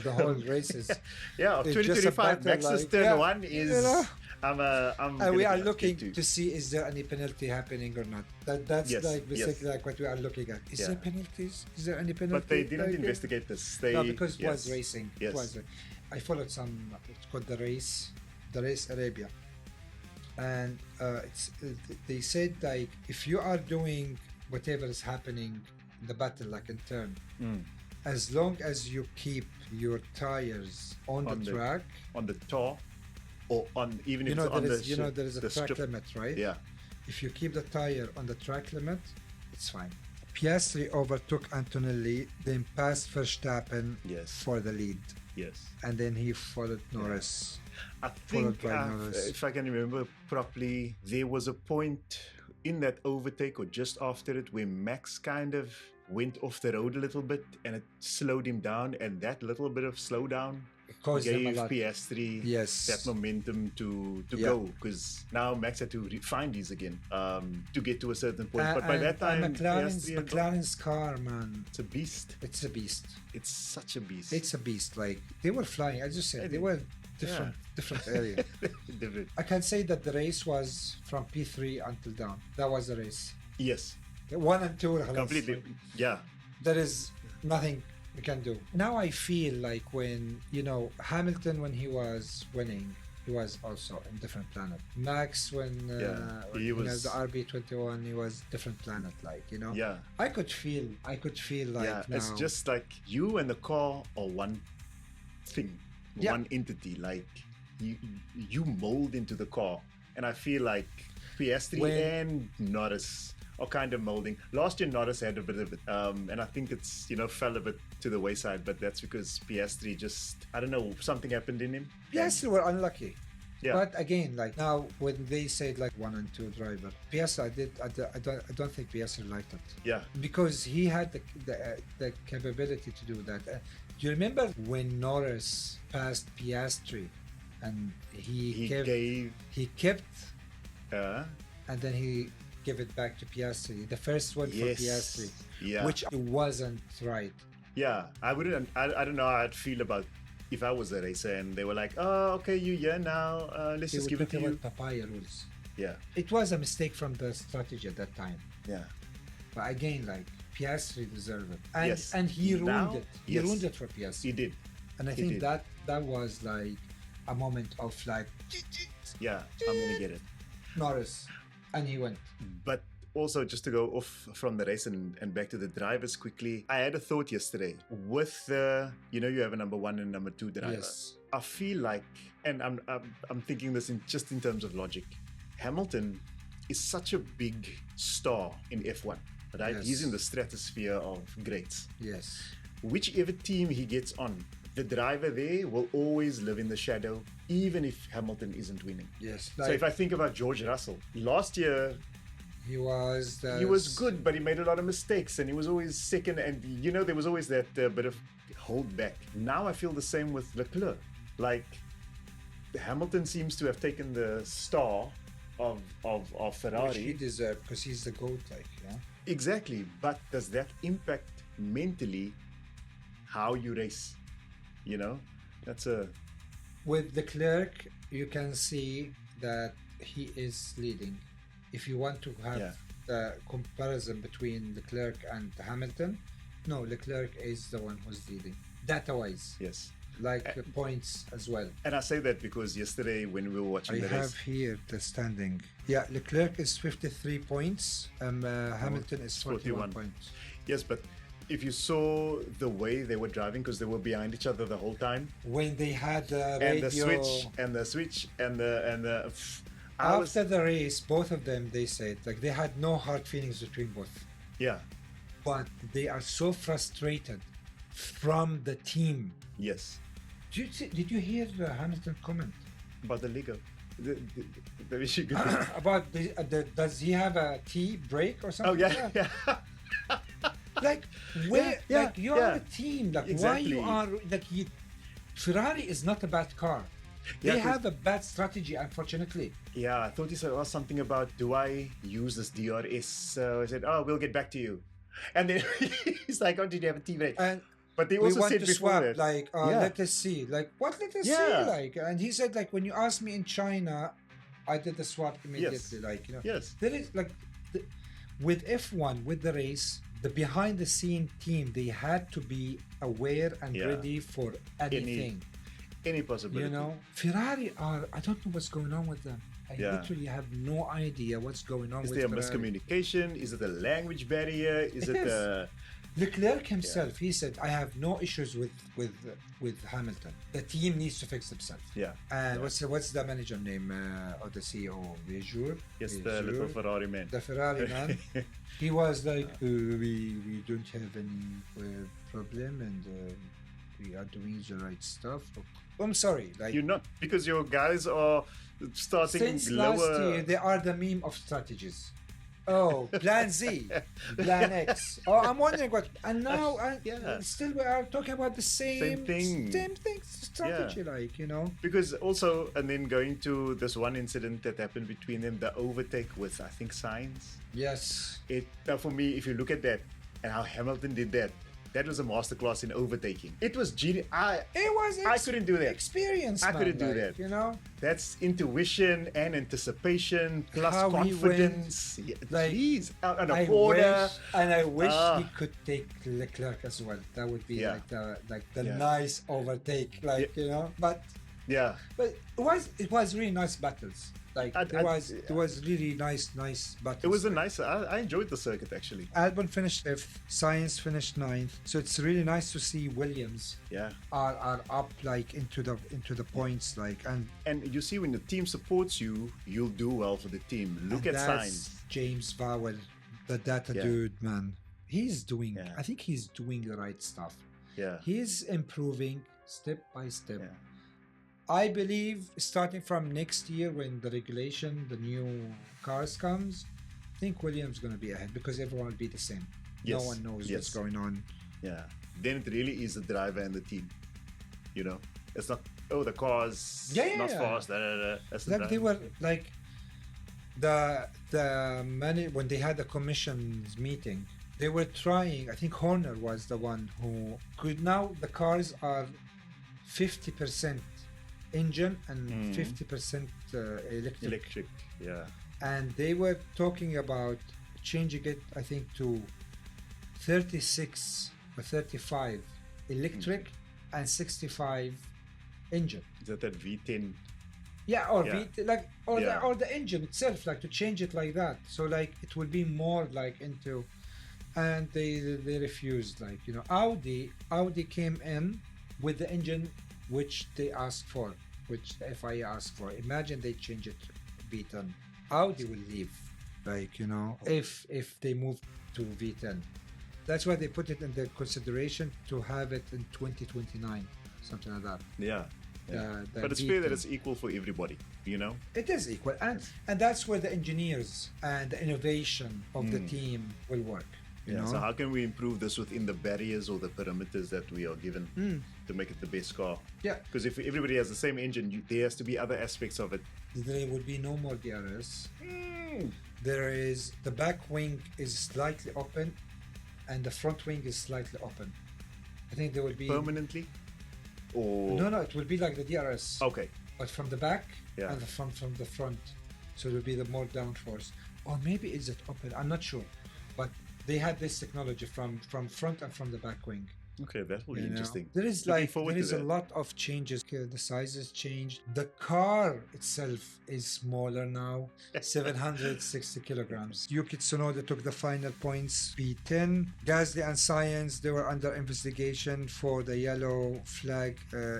Speaker 1: the whole races.
Speaker 2: Of
Speaker 1: It's just
Speaker 2: 2025,
Speaker 1: a battle,
Speaker 2: Max's turn one is.
Speaker 1: And we are looking to see is there any penalty happening or not. That's basically like what we are looking at. Is there penalties? Is there any penalty?
Speaker 2: But they didn't investigate this.
Speaker 1: No, because it was racing.
Speaker 2: Yes.
Speaker 1: It was. I followed some. It's called the race Arabia, and they said like if you are doing whatever is happening in the battle, like in turn, as long as you keep your tires on the track,
Speaker 2: on the tar, or on even if it's on the
Speaker 1: there is a track limit, right?
Speaker 2: Yeah.
Speaker 1: If you keep the tire on the track limit, it's fine. Piastri overtook Antonelli, then passed Verstappen for the lead.
Speaker 2: Yes.
Speaker 1: And then he followed Norris.
Speaker 2: I think, if I can remember properly, there was a point in that overtake or just after it where Max kind of went off the road a little bit and it slowed him down, and that little bit of slowdown gave Piastri that momentum to go, because now Max had to find these again to get to a certain point. But by that time,
Speaker 1: McLaren's car, man,
Speaker 2: it's a beast.
Speaker 1: It's a beast.
Speaker 2: It's such a beast.
Speaker 1: It's a beast. Like they were flying. I just said they were different area.
Speaker 2: Different.
Speaker 1: I can say that the race was from P3 until down. That was the race.
Speaker 2: Yes.
Speaker 1: 1 and 2.
Speaker 2: Completely. Yeah.
Speaker 1: There is nothing we can do. Now I feel like when, Hamilton, when he was winning, he was also in different planet. Max, when he was the RB21, he was different planet,
Speaker 2: Yeah.
Speaker 1: I could feel like now,
Speaker 2: it's just like you and the car are one thing. One entity, like you mold into the car, and I feel like Piastri and Norris are kind of molding. Last year Norris had a bit of it, and I think it's fell a bit to the wayside, but that's because Piastri just, I don't know, something happened in him.
Speaker 1: Piastri were unlucky.
Speaker 2: Yeah.
Speaker 1: But again, like now when they said like 1 and 2 driver, Piastri, I don't think Piastri liked it.
Speaker 2: Yeah.
Speaker 1: Because he had the capability to do that. Do you remember when Norris passed Piastri, and he kept, and then he gave it back to Piastri, the first one for Piastri, which wasn't right.
Speaker 2: Yeah, I wouldn't. I don't know how I'd feel about if I was a racer and they were like, "Oh, okay, you here now. Let's just give it to you."
Speaker 1: Papaya rules.
Speaker 2: Yeah.
Speaker 1: It was a mistake from the strategy at that time.
Speaker 2: Yeah.
Speaker 1: But again, like Piastri deserved it, and
Speaker 2: Yes.
Speaker 1: and he ruined it. He
Speaker 2: Yes.
Speaker 1: ruined it for Piastri.
Speaker 2: He did.
Speaker 1: And I
Speaker 2: He
Speaker 1: think
Speaker 2: did.
Speaker 1: that was like a moment of like
Speaker 2: Yeah, I'm gonna get it.
Speaker 1: Norris, and he went.
Speaker 2: But also, just to go off from the race and back to the drivers quickly, I had a thought yesterday with the, you have a number 1 and number 2 driver.
Speaker 1: Yes.
Speaker 2: I feel like, and I'm thinking this just in terms of logic, Hamilton is such a big star in F1, right?
Speaker 1: Yes.
Speaker 2: He's in the stratosphere of greats.
Speaker 1: Yes.
Speaker 2: Whichever team he gets on, the driver there will always live in the shadow, even if Hamilton isn't winning.
Speaker 1: Yes.
Speaker 2: So if I think about George Russell, last year
Speaker 1: he was
Speaker 2: good, but he made a lot of mistakes, and he was always second. And there was always that bit of hold back. Now I feel the same with Leclerc. Like Hamilton seems to have taken the star of Ferrari.
Speaker 1: Which he deserved because he's the GOAT,
Speaker 2: Exactly, but does that impact mentally how you race? That's a.
Speaker 1: With Leclerc, you can see that he is leading. If you want to have the comparison between Leclerc and Hamilton, no, Leclerc is the one who's leading, data-wise.
Speaker 2: Yes.
Speaker 1: Like the points as well.
Speaker 2: And I say that because yesterday when we were watching the race,
Speaker 1: I have here the standing. Yeah, Leclerc is 53 points, Hamilton is 41 points.
Speaker 2: Yes, but if you saw the way they were driving, because they were behind each other the whole time,
Speaker 1: when they had the
Speaker 2: and
Speaker 1: radio,
Speaker 2: the switch and the
Speaker 1: after the race, both of them, they said like they had no hard feelings between both.
Speaker 2: Yeah,
Speaker 1: but they are so frustrated from the team.
Speaker 2: Yes.
Speaker 1: Did you hear Hamilton comment
Speaker 2: about the Lego? The issue
Speaker 1: about does he have a tea break or something?
Speaker 2: Oh yeah.
Speaker 1: Like where? Like you are a team. Like
Speaker 2: exactly.
Speaker 1: Why you are like you? Ferrari is not a bad car. They have a bad strategy, unfortunately.
Speaker 2: Yeah, I thought he said something about, do I use this DRS? So I said, oh, we'll get back to you. And then he's like, oh, did you have a tea break? But they also said before that,
Speaker 1: like, let us see. Like, what let us see? Like, and he said, like, when you asked me in China, I did the swap immediately.
Speaker 2: Yes.
Speaker 1: Like,
Speaker 2: Yes.
Speaker 1: There is like, with F1, with the race, the behind the scene team, they had to be aware and ready for anything.
Speaker 2: Any possibility.
Speaker 1: Ferrari I don't know what's going on with them. I literally have no idea what's going on with Ferrari.
Speaker 2: Is there a miscommunication? Is it a language barrier? Is it a...
Speaker 1: Leclerc himself, he said, I have no issues with Hamilton. The team needs to fix themselves.
Speaker 2: Yeah.
Speaker 1: And what's the manager name of the CEO? Vejur?
Speaker 2: Yes, the little Ferrari man.
Speaker 1: The Ferrari man. He was like, we don't have any problem and we are doing the right stuff. I'm sorry. Like,
Speaker 2: you're not, because your guys are starting
Speaker 1: since
Speaker 2: lower.
Speaker 1: Last year, they are the meme of strategies. Oh, plan Z, plan X. Oh, I'm wondering what. And now, still we are talking about the same thing, strategy,
Speaker 2: Because also, and then going to this one incident that happened between them, the overtake with, I think, Sainz.
Speaker 1: Yes.
Speaker 2: For me, if you look at that and how Hamilton did that, that was a masterclass in overtaking. It was genius. I couldn't do that.
Speaker 1: Experience.
Speaker 2: I couldn't do that. That's intuition and anticipation plus how confidence.
Speaker 1: I wish he could take Leclerc as well. That would be like the nice overtake, But it was really nice battles. Like it was really nice battles.
Speaker 2: It was a nice. I enjoyed the circuit actually.
Speaker 1: Albon finished 5th, Sainz finished 9th. So it's really nice to see Williams. Are up like into the points
Speaker 2: and you see when the team supports you, you'll do well for the team. Look at Sainz.
Speaker 1: James Vowell, the data dude, man. He's doing. I think he's doing the right stuff.
Speaker 2: Yeah.
Speaker 1: He's improving step by step. Yeah. I believe starting from next year when the new cars comes, I think Williams going to be ahead because everyone will be the same.
Speaker 2: Yes.
Speaker 1: No one knows what's going on.
Speaker 2: Yeah. Then it really is the driver and the team. It's not, the car's not fast. That's the
Speaker 1: they were like the when they had the commission's meeting, they were trying, I think Horner was the one who could, now the cars are 50% engine and 50% electric.
Speaker 2: Electric, yeah.
Speaker 1: And they were talking about changing it, I think, to 36 or 35 electric and 65 engine.
Speaker 2: Is that V10?
Speaker 1: Yeah, or the engine itself, like to change it like that. So like it will be more like into, and they refused. Like, you know, Audi came in with the engine which they asked for, which the FIA asked for. Imagine they change it to V10. Audi will leave. Like, you know, if they move to V10. That's why they put it in the consideration to have it in 2029, something like that.
Speaker 2: Yeah. But it's
Speaker 1: V10.
Speaker 2: fair that it's equal for everybody, you know?
Speaker 1: It is equal. And that's where the engineers and the innovation of the team will work. You know?
Speaker 2: So how can we improve this within the barriers or the parameters that we are given to make it the best car?
Speaker 1: Yeah.
Speaker 2: Because if everybody has the same engine, there has to be other aspects of it.
Speaker 1: There will be no more DRS. There is, the back wing is slightly open and the front wing is slightly open. I think there will be...
Speaker 2: Permanently? Or...
Speaker 1: No, it will be like the DRS.
Speaker 2: Okay.
Speaker 1: But from the back and the front from the front. So it will be the more downforce. Or maybe is it open? I'm not sure. But they had this technology from front and from the back wing.
Speaker 2: Okay, that will be interesting.
Speaker 1: There is a lot of changes. The sizes changed. The car itself is smaller now, 760 kilograms. Yuki Tsunoda took the final points. P10. Gasly and Sainz, they were under investigation for the yellow flag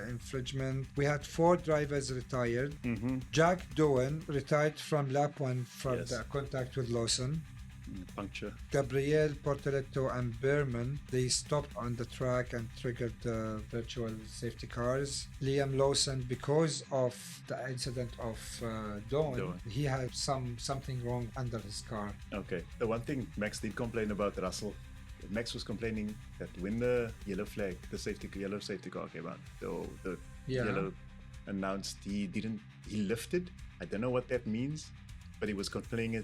Speaker 1: infringement. We had 4 drivers retired. Jack Doan retired from lap 1 for the contact with Lawson.
Speaker 2: Puncture.
Speaker 1: Gabriel Portoletto and Berman, they stopped on the track and triggered the virtual safety cars. Liam Lawson, because of the incident of Dawn, he had something wrong under his car.
Speaker 2: Okay. The one thing Max did complain about Russell, Max was complaining that when the yellow flag, the yellow safety car came out, the yellow announced, he lifted. I don't know what that means, but he was complaining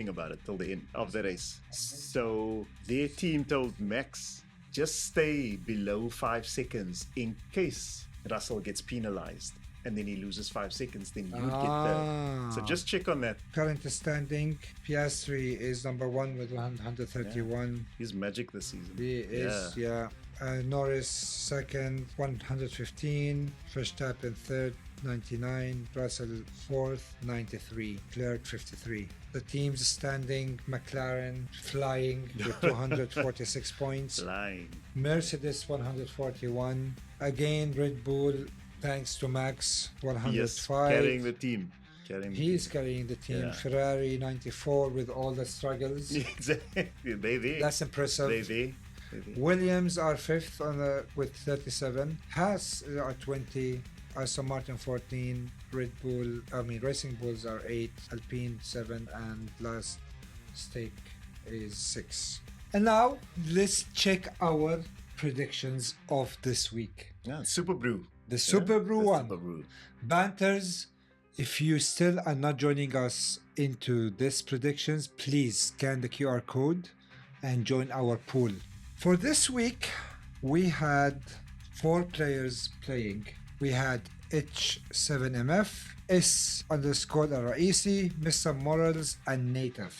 Speaker 2: about it till the end of the race. So their team told Max, just stay below 5 seconds in case Russell gets penalized. And then he loses 5 seconds, then you would get the... So just check on that.
Speaker 1: Current standing, Piastri is number 1 with 131.
Speaker 2: He's magic this season.
Speaker 1: He is, Norris second, 115. Verstappen third, 99. Russell fourth, 93. Leclerc 53. The team's standing, McLaren flying with 246 points.
Speaker 2: Flying.
Speaker 1: Mercedes 141. Again, Red Bull, thanks to Max, 105.
Speaker 2: Yes, carrying the team.
Speaker 1: He's carrying the team.
Speaker 2: Yeah.
Speaker 1: Ferrari 94 with all the struggles.
Speaker 2: Exactly.
Speaker 1: That's impressive.
Speaker 2: They.
Speaker 1: Williams are 5th with 37. Haas are 20. Aston Martin 14. Racing Bulls are 8. Alpine 7. And last stake is 6. And now let's check our predictions of this week.
Speaker 2: Yeah, Superbru.
Speaker 1: The Superbru one.
Speaker 2: Superbru.
Speaker 1: Banters, if you still are not joining us into this predictions, please scan the QR code and join our pool. For this week, we had 4 players playing. We had H7MF, S_Raisi, Mr. Morals, and Native.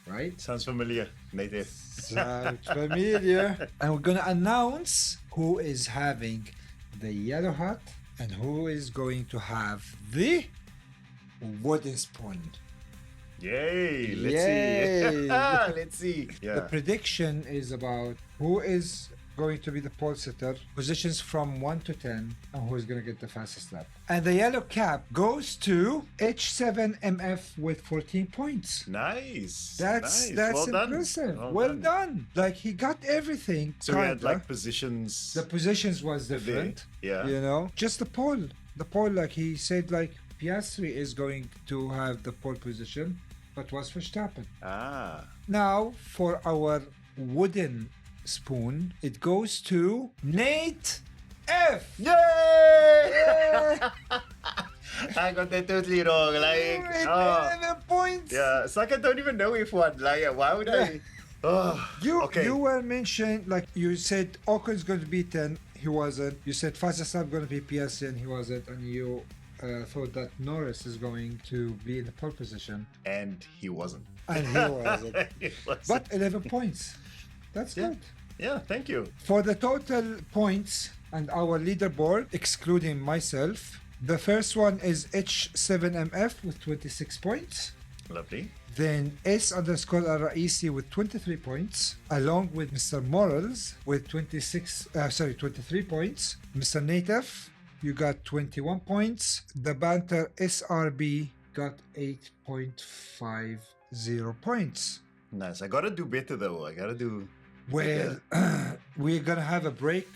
Speaker 1: Right?
Speaker 2: Sounds familiar. Native.
Speaker 1: Sounds familiar. And we're going to announce who is having the yellow hat and who is going to have the wooden spoon.
Speaker 2: Yay! Let's see. Yeah.
Speaker 1: The prediction is about who is going to be the pole sitter, positions from 1 to 10, and who is going to get the fastest lap. And the yellow cap goes to H7MF with 14 points.
Speaker 2: Nice.
Speaker 1: That's
Speaker 2: well
Speaker 1: impressive.
Speaker 2: Done.
Speaker 1: Well done. Like, he got everything.
Speaker 2: So we had like positions.
Speaker 1: The positions was different.
Speaker 2: Yeah.
Speaker 1: You know, just the pole. The pole, like he said, like Piastri is going to have the pole position, but was Verstappen. Now for our wooden spoon, it goes to Nate F.
Speaker 2: Yay! I got that totally wrong. 11
Speaker 1: points.
Speaker 2: Yeah, it's like I don't even know F1. Like, why would I?
Speaker 1: You were mentioning, like you said, Ocon's going to be 10. He wasn't. You said Verstappen going to be Piastri, and he wasn't. And you thought that Norris is going to be in the pole position,
Speaker 2: and he wasn't.
Speaker 1: And he wasn't. But 11 points. That's good.
Speaker 2: Yeah, thank you.
Speaker 1: For the total points and our leaderboard, excluding myself, the first one is H7MF with 26 points.
Speaker 2: Lovely.
Speaker 1: Then S_REC with 23 points, along with Mr. Morals with 23 points. Mr. Native, you got 21 points. The Banter SRB got 8.50 points.
Speaker 2: Nice. I gotta do better though. I gotta do.
Speaker 1: Well, we're gonna have a break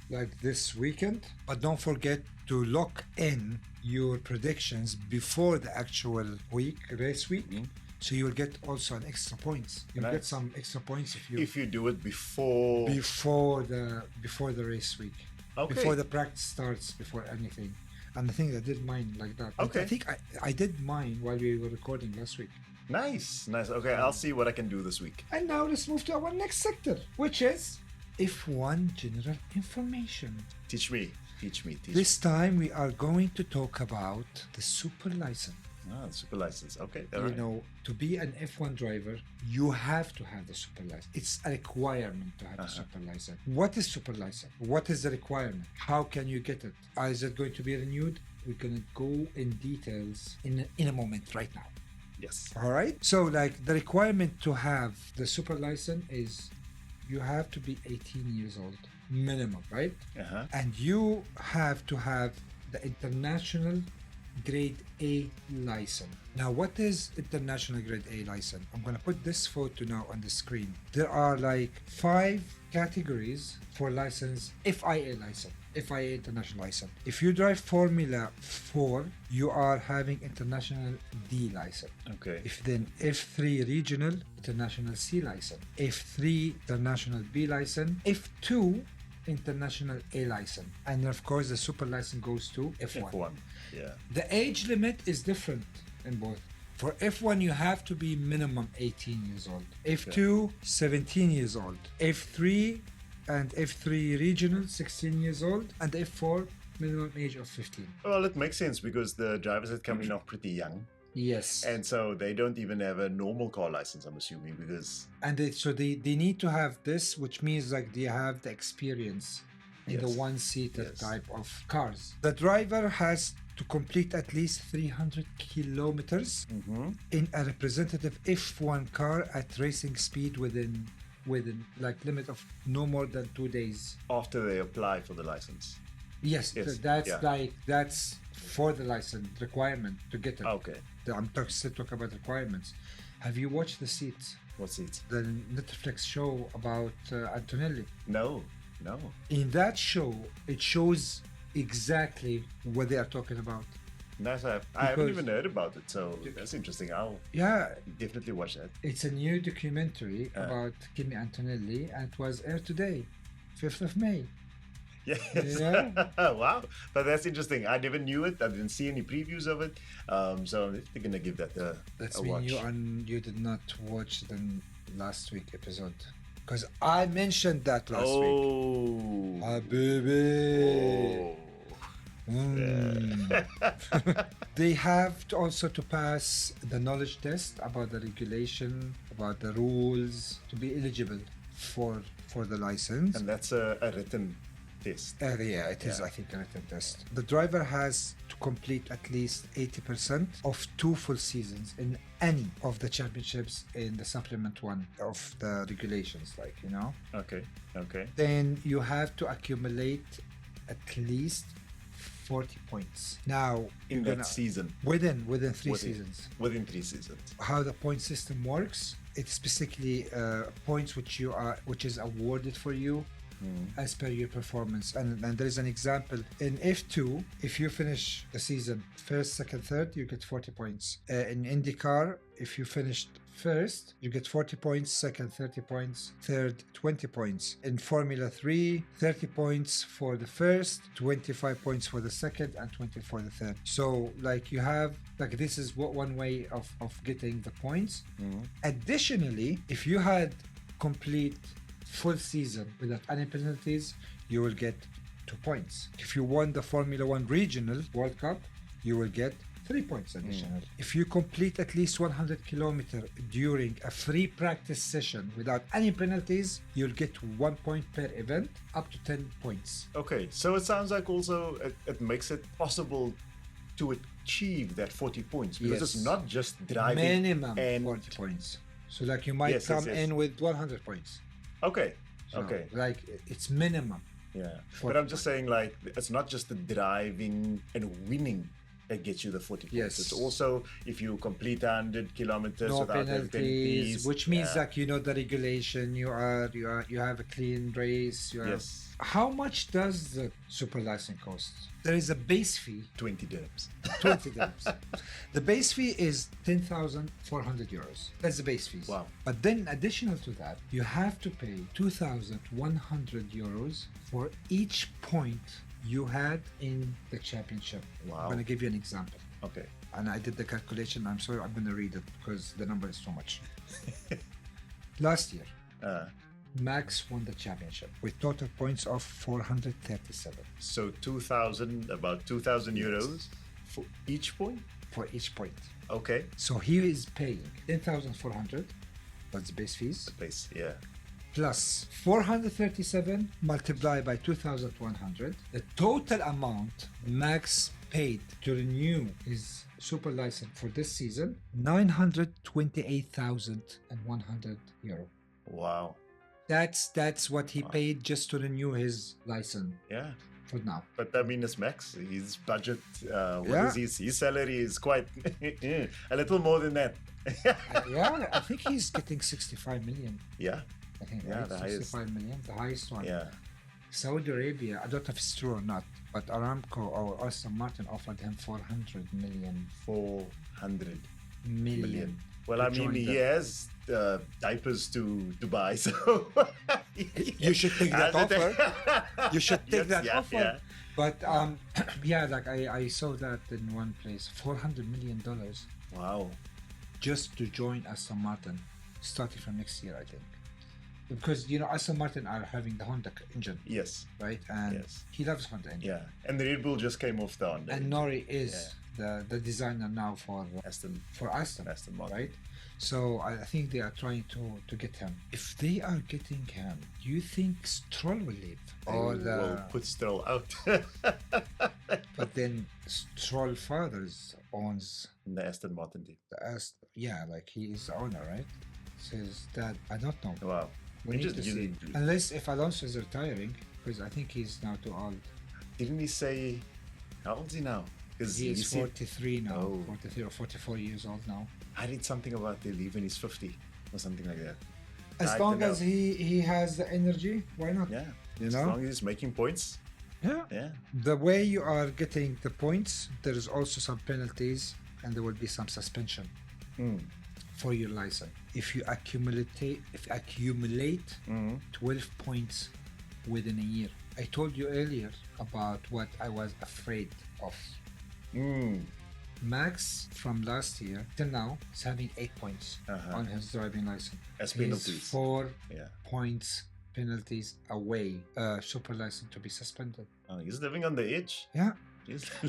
Speaker 1: like this weekend, but don't forget to lock in your predictions before the actual race week. Mm-hmm. So you'll get also an extra points. You'll get some extra points if you
Speaker 2: do it before
Speaker 1: the race week.
Speaker 2: Okay.
Speaker 1: Before the practice starts, before anything. And I think I did mine like that.
Speaker 2: Okay.
Speaker 1: I think I did mine while we were recording last week.
Speaker 2: Nice. Okay, I'll see what I can do this week.
Speaker 1: And now let's move to our next sector, which is F1 general information.
Speaker 2: Teach me.
Speaker 1: This time we are going to talk about the super license.
Speaker 2: The super license. Okay.
Speaker 1: You know, to be an F1 driver, you have to have the super license. It's a requirement to have the super license. What is super license? What is the requirement? How can you get it? Is it going to be renewed? We're going to go in details in a moment right now.
Speaker 2: Yes.
Speaker 1: All right. So, like, the requirement to have the super license is you have to be 18 years old minimum, right? And you have to have the international grade A license. Now, what is international grade A license? I'm going to put this photo now on the screen. There are like 5 categories for license, FIA license. FIA international license. If you drive Formula 4, you are having international D license.
Speaker 2: Okay.
Speaker 1: If then F3 regional, international C license. F3 international B license. F2 international A license. And of course the super license goes to F1.
Speaker 2: Yeah.
Speaker 1: The age limit is different in both. For F1 you have to be minimum 18 years old. F2 17 years old. F3 and F3 regional 16 years old, and F4 minimum age of 15.
Speaker 2: Well, it makes sense because the drivers that come in are pretty young.
Speaker 1: Yes.
Speaker 2: And so they don't even have a normal car license, I'm assuming, because...
Speaker 1: And they need to have this, which means like they have the experience in the one-seater type of cars. The driver has to complete at least 300 kilometers in a representative F1 car at racing speed within like limit of no more than 2 days
Speaker 2: after they apply for the license.
Speaker 1: That's for the license requirement to get it.
Speaker 2: Okay.
Speaker 1: I'm still talking about requirements. Have you watched the seats?
Speaker 2: What seats?
Speaker 1: The Netflix show about Antonelli.
Speaker 2: No.
Speaker 1: In that show, it shows exactly what they are talking about.
Speaker 2: Nice. I haven't even heard about it, so that's interesting. I'll definitely watch that.
Speaker 1: It's a new documentary about Kimi Antonelli, and it was aired today, 5th of May.
Speaker 2: Yes.
Speaker 1: Yeah.
Speaker 2: Wow. But that's interesting. I never knew it. I didn't see any previews of it. So I'm definitely gonna give that a watch.
Speaker 1: You did not watch the last week episode. Because I mentioned that last week.
Speaker 2: Oh,
Speaker 1: baby.
Speaker 2: Yeah.
Speaker 1: They have to also to pass the knowledge test about the regulation, about the rules, to be eligible for the license.
Speaker 2: And that's a written test.
Speaker 1: It is, I think, a written test. The driver has to complete at least 80% of 2 full seasons in any of the championships in the supplement 1 of the regulations, like, you know.
Speaker 2: Okay.
Speaker 1: Then you have to accumulate at least 40 points. Now,
Speaker 2: in that season,
Speaker 1: within 3 seasons.
Speaker 2: Within 3 seasons.
Speaker 1: How the point system works? It's basically points which is awarded for you as per your performance. And there is an example in F2. If you finish the season first, second, third, you get 40 points. In IndyCar, if you finished first, you get 40 points, second 30 points, third 20 points. In Formula 3, 30 points for the first, 25 points for the second, and 20 for the third. So like you have, like this is one way of getting the points. Additionally, if you had complete full season without any penalties, you will get 2 points. If you won the Formula One Regional World Cup, you will get 3 points additional. If you complete at least 100 kilometers during a free practice session without any penalties, you'll get 1 point per event, up to 10 points.
Speaker 2: Okay, so it sounds like also it makes it possible to achieve that 40 points, because it's not just driving
Speaker 1: minimum
Speaker 2: and
Speaker 1: 40 points. So like you might come in with 100 points.
Speaker 2: Okay,
Speaker 1: So,
Speaker 2: okay.
Speaker 1: like it's minimum.
Speaker 2: Yeah, but I'm just saying, like, it's not just the driving and winning that gets you the 40 points.
Speaker 1: Yes.
Speaker 2: It's also if you complete 100 kilometers
Speaker 1: No
Speaker 2: without
Speaker 1: penalties, which means like you know the regulation. You have a clean race.
Speaker 2: Yes.
Speaker 1: How much does the super license cost? There is a base fee.
Speaker 2: 20 dirhams.
Speaker 1: 20 dirhams. The base fee is 10,400 euros. That's the base fees.
Speaker 2: Wow.
Speaker 1: But then additional to that, you have to pay 2,100 euros for each point you had in the championship.
Speaker 2: Wow.
Speaker 1: I'm going to give you an example.
Speaker 2: Okay.
Speaker 1: And I did the calculation. I'm sorry, I'm going to read it because the number is too much. Last year, Max won the championship with total points of 437.
Speaker 2: So about 2,000 euros for each point?
Speaker 1: For each point.
Speaker 2: Okay.
Speaker 1: So he is paying 10,400. That's the base fees.
Speaker 2: The base, yeah.
Speaker 1: Plus 437 multiplied by 2,100. The total amount Max paid to renew his super license for this season, 928,100 euro.
Speaker 2: Wow.
Speaker 1: That's what he paid just to renew his license.
Speaker 2: Yeah.
Speaker 1: For now.
Speaker 2: But I mean, it's Max. His budget, his salary is quite a little more than that.
Speaker 1: Yeah, I think he's getting 65 million.
Speaker 2: Yeah.
Speaker 1: I think,
Speaker 2: yeah,
Speaker 1: right?
Speaker 2: the
Speaker 1: 65
Speaker 2: highest.
Speaker 1: million, the highest one.
Speaker 2: Yeah.
Speaker 1: Saudi Arabia, I don't know if it's true or not, but Aramco or Aston Martin offered him 400 million.
Speaker 2: 400
Speaker 1: million.
Speaker 2: Well, I mean, he has diapers to buy, so
Speaker 1: you should take that offer. You should take that offer.
Speaker 2: Yeah.
Speaker 1: But yeah, like I saw that in one place, $400 million.
Speaker 2: Wow.
Speaker 1: Just to join Aston Martin, starting from next year, I think. Because you know Aston Martin are having the Honda engine.
Speaker 2: Yes.
Speaker 1: Right, and he loves Honda engine.
Speaker 2: Yeah, and the Red Bull just came off the Honda.
Speaker 1: And Norris is the designer now for Aston
Speaker 2: Martin,
Speaker 1: right? So I think they are trying to get him. If they are getting him, do you think Stroll will leave? Or
Speaker 2: will put Stroll out.
Speaker 1: But then Stroll fathers owns
Speaker 2: the Aston Martin team.
Speaker 1: Like he is the owner, right? Says that I don't know.
Speaker 2: Wow.
Speaker 1: We need to see. Unless if Alonso is retiring, because I think he's now too old.
Speaker 2: Didn't he say how old is he now?
Speaker 1: He is 43 now, 43 or 44 years old now.
Speaker 2: I read something about they leave when he's 50 or something like that.
Speaker 1: As long as he has the energy, why not?
Speaker 2: Yeah,
Speaker 1: you
Speaker 2: as
Speaker 1: know,
Speaker 2: long as he's making points.
Speaker 1: Yeah. The way you are getting the points, there is also some penalties and there will be some suspension for your license. If you accumulate 12 points within a year. I told you earlier about what I was afraid of. Max from last year till now is having 8 points on his driving license.
Speaker 2: As penalties.
Speaker 1: He's 4 points penalties away, super license to be suspended.
Speaker 2: Oh, he's living on the edge.
Speaker 1: Yeah.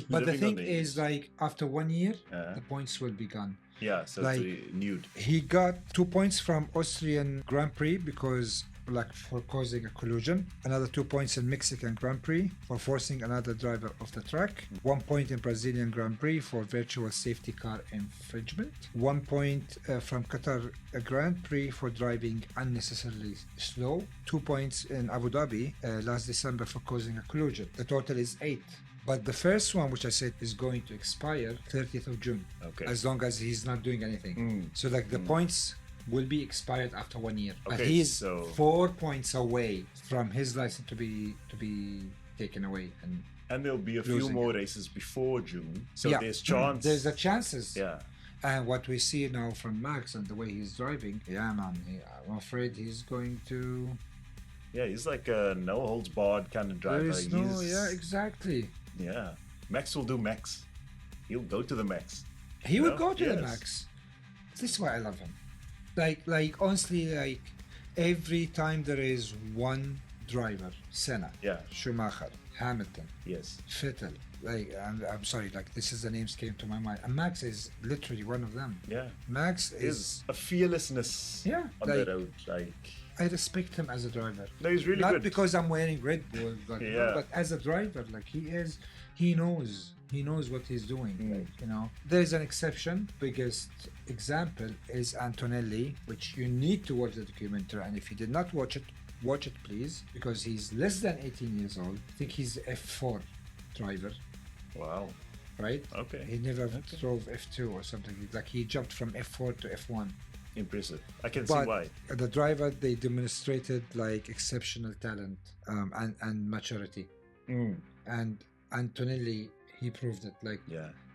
Speaker 1: But the thing is, like, after 1 year, the points will be gone.
Speaker 2: Yeah, so
Speaker 1: like,
Speaker 2: it's renewed.
Speaker 1: He got 2 points from Austrian Grand Prix because like for causing a collision, another 2 points in Mexican Grand Prix for forcing another driver off the track, 1 point in Brazilian Grand Prix for virtual safety car infringement, 1 point from Qatar Grand Prix for driving unnecessarily slow, 2 points in Abu Dhabi last December for causing a collision. The total is 8. But the first one, which I said is going to expire 30th of June, as long as he's not doing anything. So like the points will be expired after 1 year. But he's 4 points away from his license to be taken away.
Speaker 2: And there'll be a few more races before June. So there's chance.
Speaker 1: There's the chances.
Speaker 2: Yeah.
Speaker 1: And what we see now from Max and the way he's driving, I'm afraid he's going to...
Speaker 2: Yeah, he's like a no-holds-barred kind of driver.
Speaker 1: Exactly.
Speaker 2: Yeah. Max will do Max. He'll go to the max.
Speaker 1: He will go to the max. This is why I love him. Like honestly, like every time there is one driver, Senna, Schumacher, Hamilton, Vettel, I'm sorry, this is the names came to my mind, and Max is literally one of them. Max is
Speaker 2: a fearlessness on the road.
Speaker 1: I respect him as a driver.
Speaker 2: No, he's really
Speaker 1: not
Speaker 2: good.
Speaker 1: Not because I'm wearing Red Bull, but as a driver, he knows what he's doing. There is an exception. Biggest example is Antonelli, which you need to watch the documentary, and if you did not watch it please, because he's less than 18 years old. I think he's F4 driver.
Speaker 2: Wow.
Speaker 1: Right?
Speaker 2: Okay.
Speaker 1: He never drove F2 or something. He jumped from F4 to F1.
Speaker 2: Impressive. I can see why.
Speaker 1: The driver, they demonstrated exceptional talent and maturity. And Antonelli, he proved it.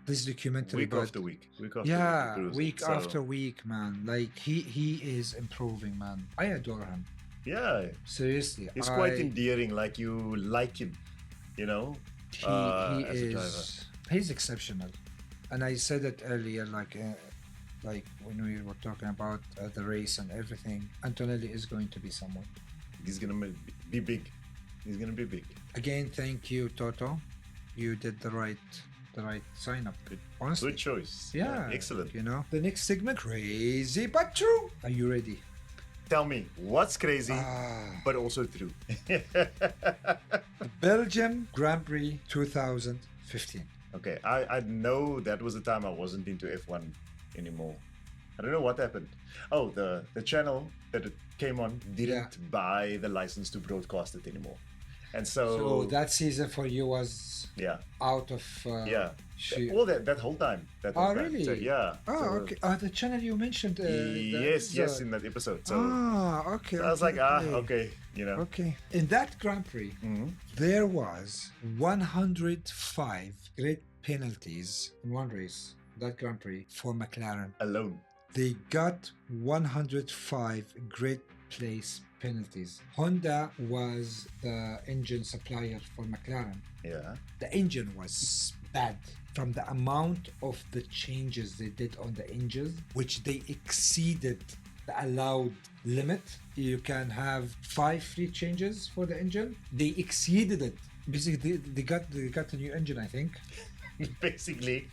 Speaker 1: This documentary
Speaker 2: week after week
Speaker 1: after week, man. He is improving, man. I adore him.
Speaker 2: Yeah,
Speaker 1: seriously,
Speaker 2: he's quite endearing. You like him,
Speaker 1: he
Speaker 2: as a driver.
Speaker 1: He's exceptional, and I said it earlier, when we were talking about the race and everything. Antonelli is going to be someone.
Speaker 2: He's gonna be big. He's gonna be big.
Speaker 1: Again, thank you, Toto. You did the right sign up.
Speaker 2: Good choice.
Speaker 1: Yeah,
Speaker 2: excellent.
Speaker 1: The next segment, crazy but true. Are you ready?
Speaker 2: Tell me what's crazy, but also true.
Speaker 1: The Belgium Grand Prix 2015.
Speaker 2: Okay, I know that was the time I wasn't into F1 anymore. I don't know what happened. Oh, the channel that it came on didn't buy the license to broadcast it anymore. And so
Speaker 1: that season for you was out of
Speaker 2: all that whole time.
Speaker 1: Really?
Speaker 2: So,
Speaker 1: okay. The channel you mentioned.
Speaker 2: Yes, in that episode. So,
Speaker 1: okay.
Speaker 2: So I was okay.
Speaker 1: Okay. In that Grand Prix, there was 105 grid penalties in one race. That Grand Prix for McLaren
Speaker 2: alone.
Speaker 1: They got 105 grid place penalties. Honda was the engine supplier for McLaren.
Speaker 2: Yeah.
Speaker 1: The engine was bad from the amount of the changes they did on the engines, which they exceeded the allowed limit. You can have 5 free changes for the engine. They exceeded it. Basically, they got a new engine, I think.
Speaker 2: Basically.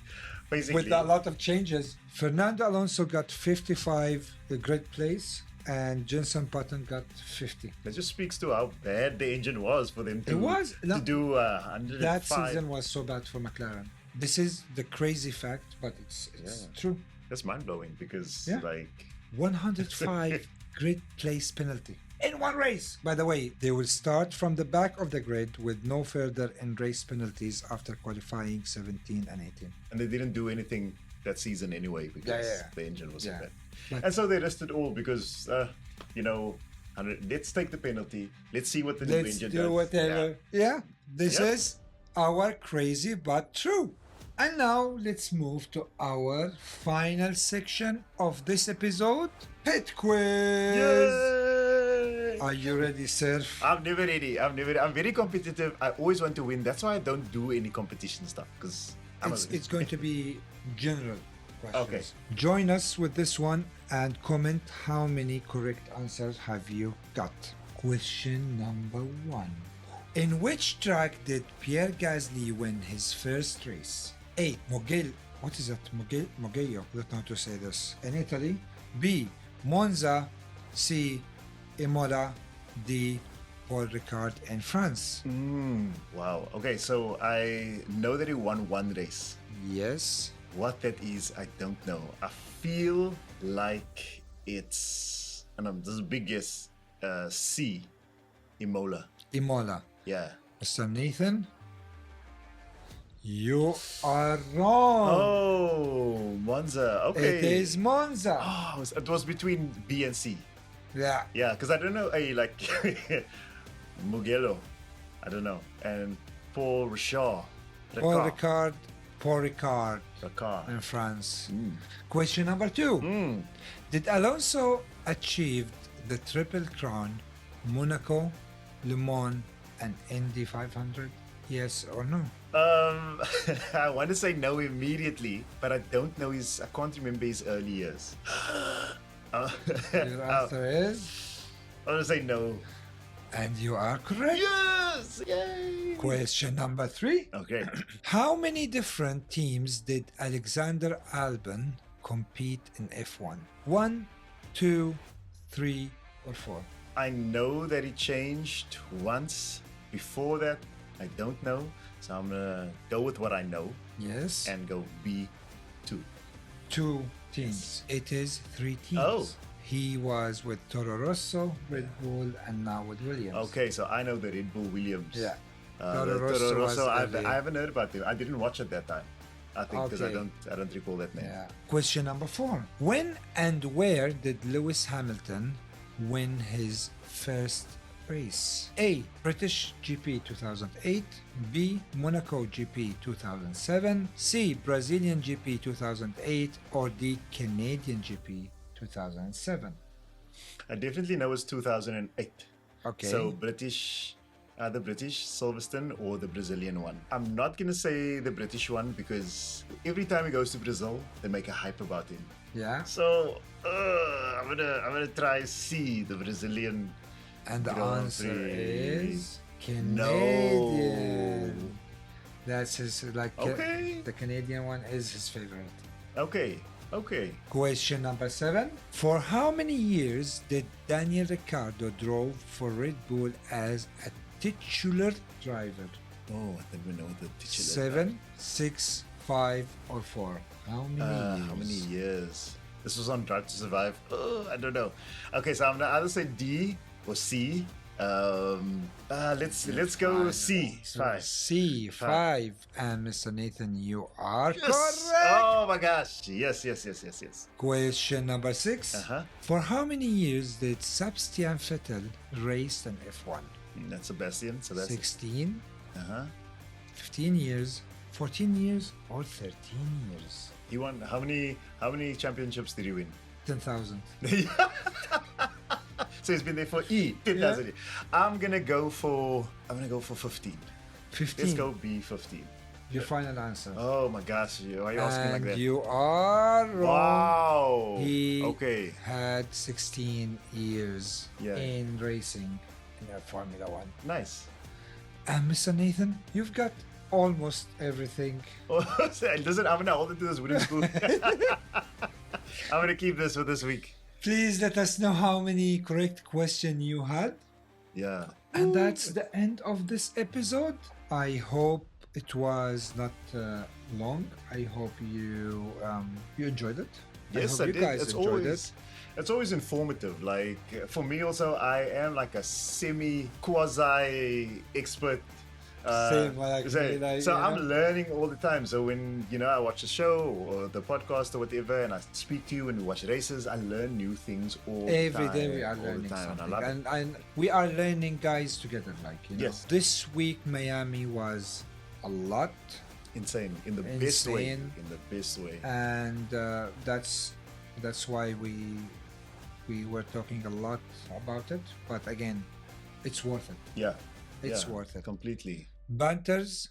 Speaker 1: With a lot of changes. Fernando Alonso got 55 the grid place, and Jenson Button got 50.
Speaker 2: That just speaks to how bad the engine was for them to do 105.
Speaker 1: That season was so bad for McLaren. This is the crazy fact, but it's true.
Speaker 2: That's mind-blowing because
Speaker 1: 105 grid place penalty in one race. By the way, they will start from the back of the grid with no further in-race penalties after qualifying 17 and 18.
Speaker 2: And they didn't do anything that season anyway because the engine was so bad.
Speaker 1: But,
Speaker 2: and so they rested all because, let's take the penalty. Let's see what the new engine does.
Speaker 1: Let's do whatever. This is our crazy but true. And now let's move to our final section of this episode, Pit Quiz.
Speaker 2: Yay!
Speaker 1: Are you ready, sir?
Speaker 2: I'm never ready. I'm very competitive. I always want to win. That's why I don't do any competition stuff because
Speaker 1: it's going to be general questions.
Speaker 2: Okay.
Speaker 1: Join us with this one and comment how many correct answers have you got. Question number 1. In which track did Pierre Gasly win his first race? A. Mugello. What is it? Mugello. I don't know how to say this. In Italy. B. Monza. C. Imola. D. Paul Ricard in France.
Speaker 2: Wow. Okay, so I know that he won one race.
Speaker 1: Yes.
Speaker 2: What that is, I don't know. I feel like it's, this is a big guess, C. Imola. Yeah.
Speaker 1: Mr. Nathan? You are wrong.
Speaker 2: Oh, Monza. Okay.
Speaker 1: It is Monza.
Speaker 2: Oh, it was between B and C.
Speaker 1: Yeah.
Speaker 2: Yeah, because I don't know. Mugello. I don't know. And Paul Ricciardo.
Speaker 1: Paul Ricard in France. Question number 2. Did Alonso achieve the Triple Crown, Monaco, Le Mans, and Indy 500? Yes or no?
Speaker 2: I want to say no immediately, but I don't know I can't remember his early years.
Speaker 1: Your answer is?
Speaker 2: I'm going to say no.
Speaker 1: And you are correct.
Speaker 2: Yes! Yay!
Speaker 1: Question number 3.
Speaker 2: Okay.
Speaker 1: How many different teams did Alexander Albon compete in F1? 1, 2, 3, or 4?
Speaker 2: I know that he changed once. Before that, I don't know. So I'm going to go with what I know.
Speaker 1: Yes.
Speaker 2: And go B2.
Speaker 1: 2 teams. It is 3 teams.
Speaker 2: Oh.
Speaker 1: He was with Toro Rosso, Red Bull, and now with Williams.
Speaker 2: Okay, so I know the Red Bull Williams.
Speaker 1: Yeah.
Speaker 2: Toro Rosso, I haven't heard about them. I didn't watch it that time. I think because I don't recall that name.
Speaker 1: Yeah. Question number 4. When and where did Lewis Hamilton win his first race? A. British GP 2008. B. Monaco GP 2007. C. Brazilian GP 2008. Or D. Canadian GP 2007.
Speaker 2: I definitely know it's 2008.
Speaker 1: Okay.
Speaker 2: So British, the British, Silverstone, or the Brazilian one. I'm not going to say the British one because every time he goes to Brazil, they make a hype about him.
Speaker 1: Yeah.
Speaker 2: So I'm gonna try C, the Brazilian.
Speaker 1: And the answer is Canadian.
Speaker 2: No.
Speaker 1: That's his, like,
Speaker 2: okay.
Speaker 1: The Canadian one is his favorite.
Speaker 2: Okay. Okay.
Speaker 1: Question number 7. For how many years did Daniel Ricciardo drove for Red Bull as a titular driver?
Speaker 2: Oh, I don't even know what the titular.
Speaker 1: 7, 6, 5, or 4? How many years?
Speaker 2: How many years? This was on Drive to Survive. I don't know. Okay, so I'm gonna either say D or C. Let's go C. 5.
Speaker 1: C, 5. And Mr. Nathan, you are correct.
Speaker 2: Oh my gosh. Yes.
Speaker 1: Question number 6. For how many years did Sebastian Vettel race in F1?
Speaker 2: That's Sebastian.
Speaker 1: 16, 15 years, 14 years, or 13 years?
Speaker 2: He won how many championships did he win?
Speaker 1: 10,000.
Speaker 2: So he's been there for 10,000. Yeah. I'm gonna go for 15.
Speaker 1: 15.
Speaker 2: Let's go B15.
Speaker 1: Your final answer.
Speaker 2: Oh my gosh, why are you asking like that?
Speaker 1: You are wrong.
Speaker 2: Wow.
Speaker 1: He had 16 years in racing in Formula 1.
Speaker 2: Nice.
Speaker 1: And Mr. Nathan, you've got almost everything.
Speaker 2: Listen, I'm gonna hold it to this wooden spoon. I'm gonna keep this for this week.
Speaker 1: Please let us know how many correct questions you had.
Speaker 2: Yeah.
Speaker 1: And that's the end of this episode. I hope it was not long. I hope you enjoyed it.
Speaker 2: Yes, I did. It's always informative. Like for me also, I am like a quasi expert. So I'm learning all the time. So when I watch a show or the podcast or whatever, and I speak to you and we watch races, I learn new things all the time.
Speaker 1: Every day we are learning something, and we are learning, guys, together.
Speaker 2: Yes.
Speaker 1: This week Miami was a lot
Speaker 2: insane in the best way. In the best way.
Speaker 1: And that's why we were talking a lot about it. But again, it's worth it.
Speaker 2: Yeah.
Speaker 1: It's worth it.
Speaker 2: Completely.
Speaker 1: Banters,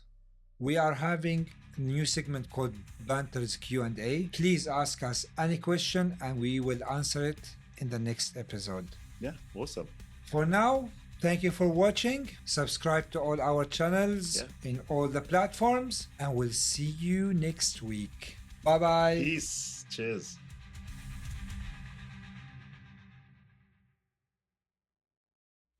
Speaker 1: we are having a new segment called Banters Q&A. Please ask us any question and we will answer it in the next episode.
Speaker 2: Yeah, awesome.
Speaker 1: For now, thank you for watching. Subscribe to all our channels in all the platforms and we'll see you next week. Bye-bye.
Speaker 2: Peace. Cheers.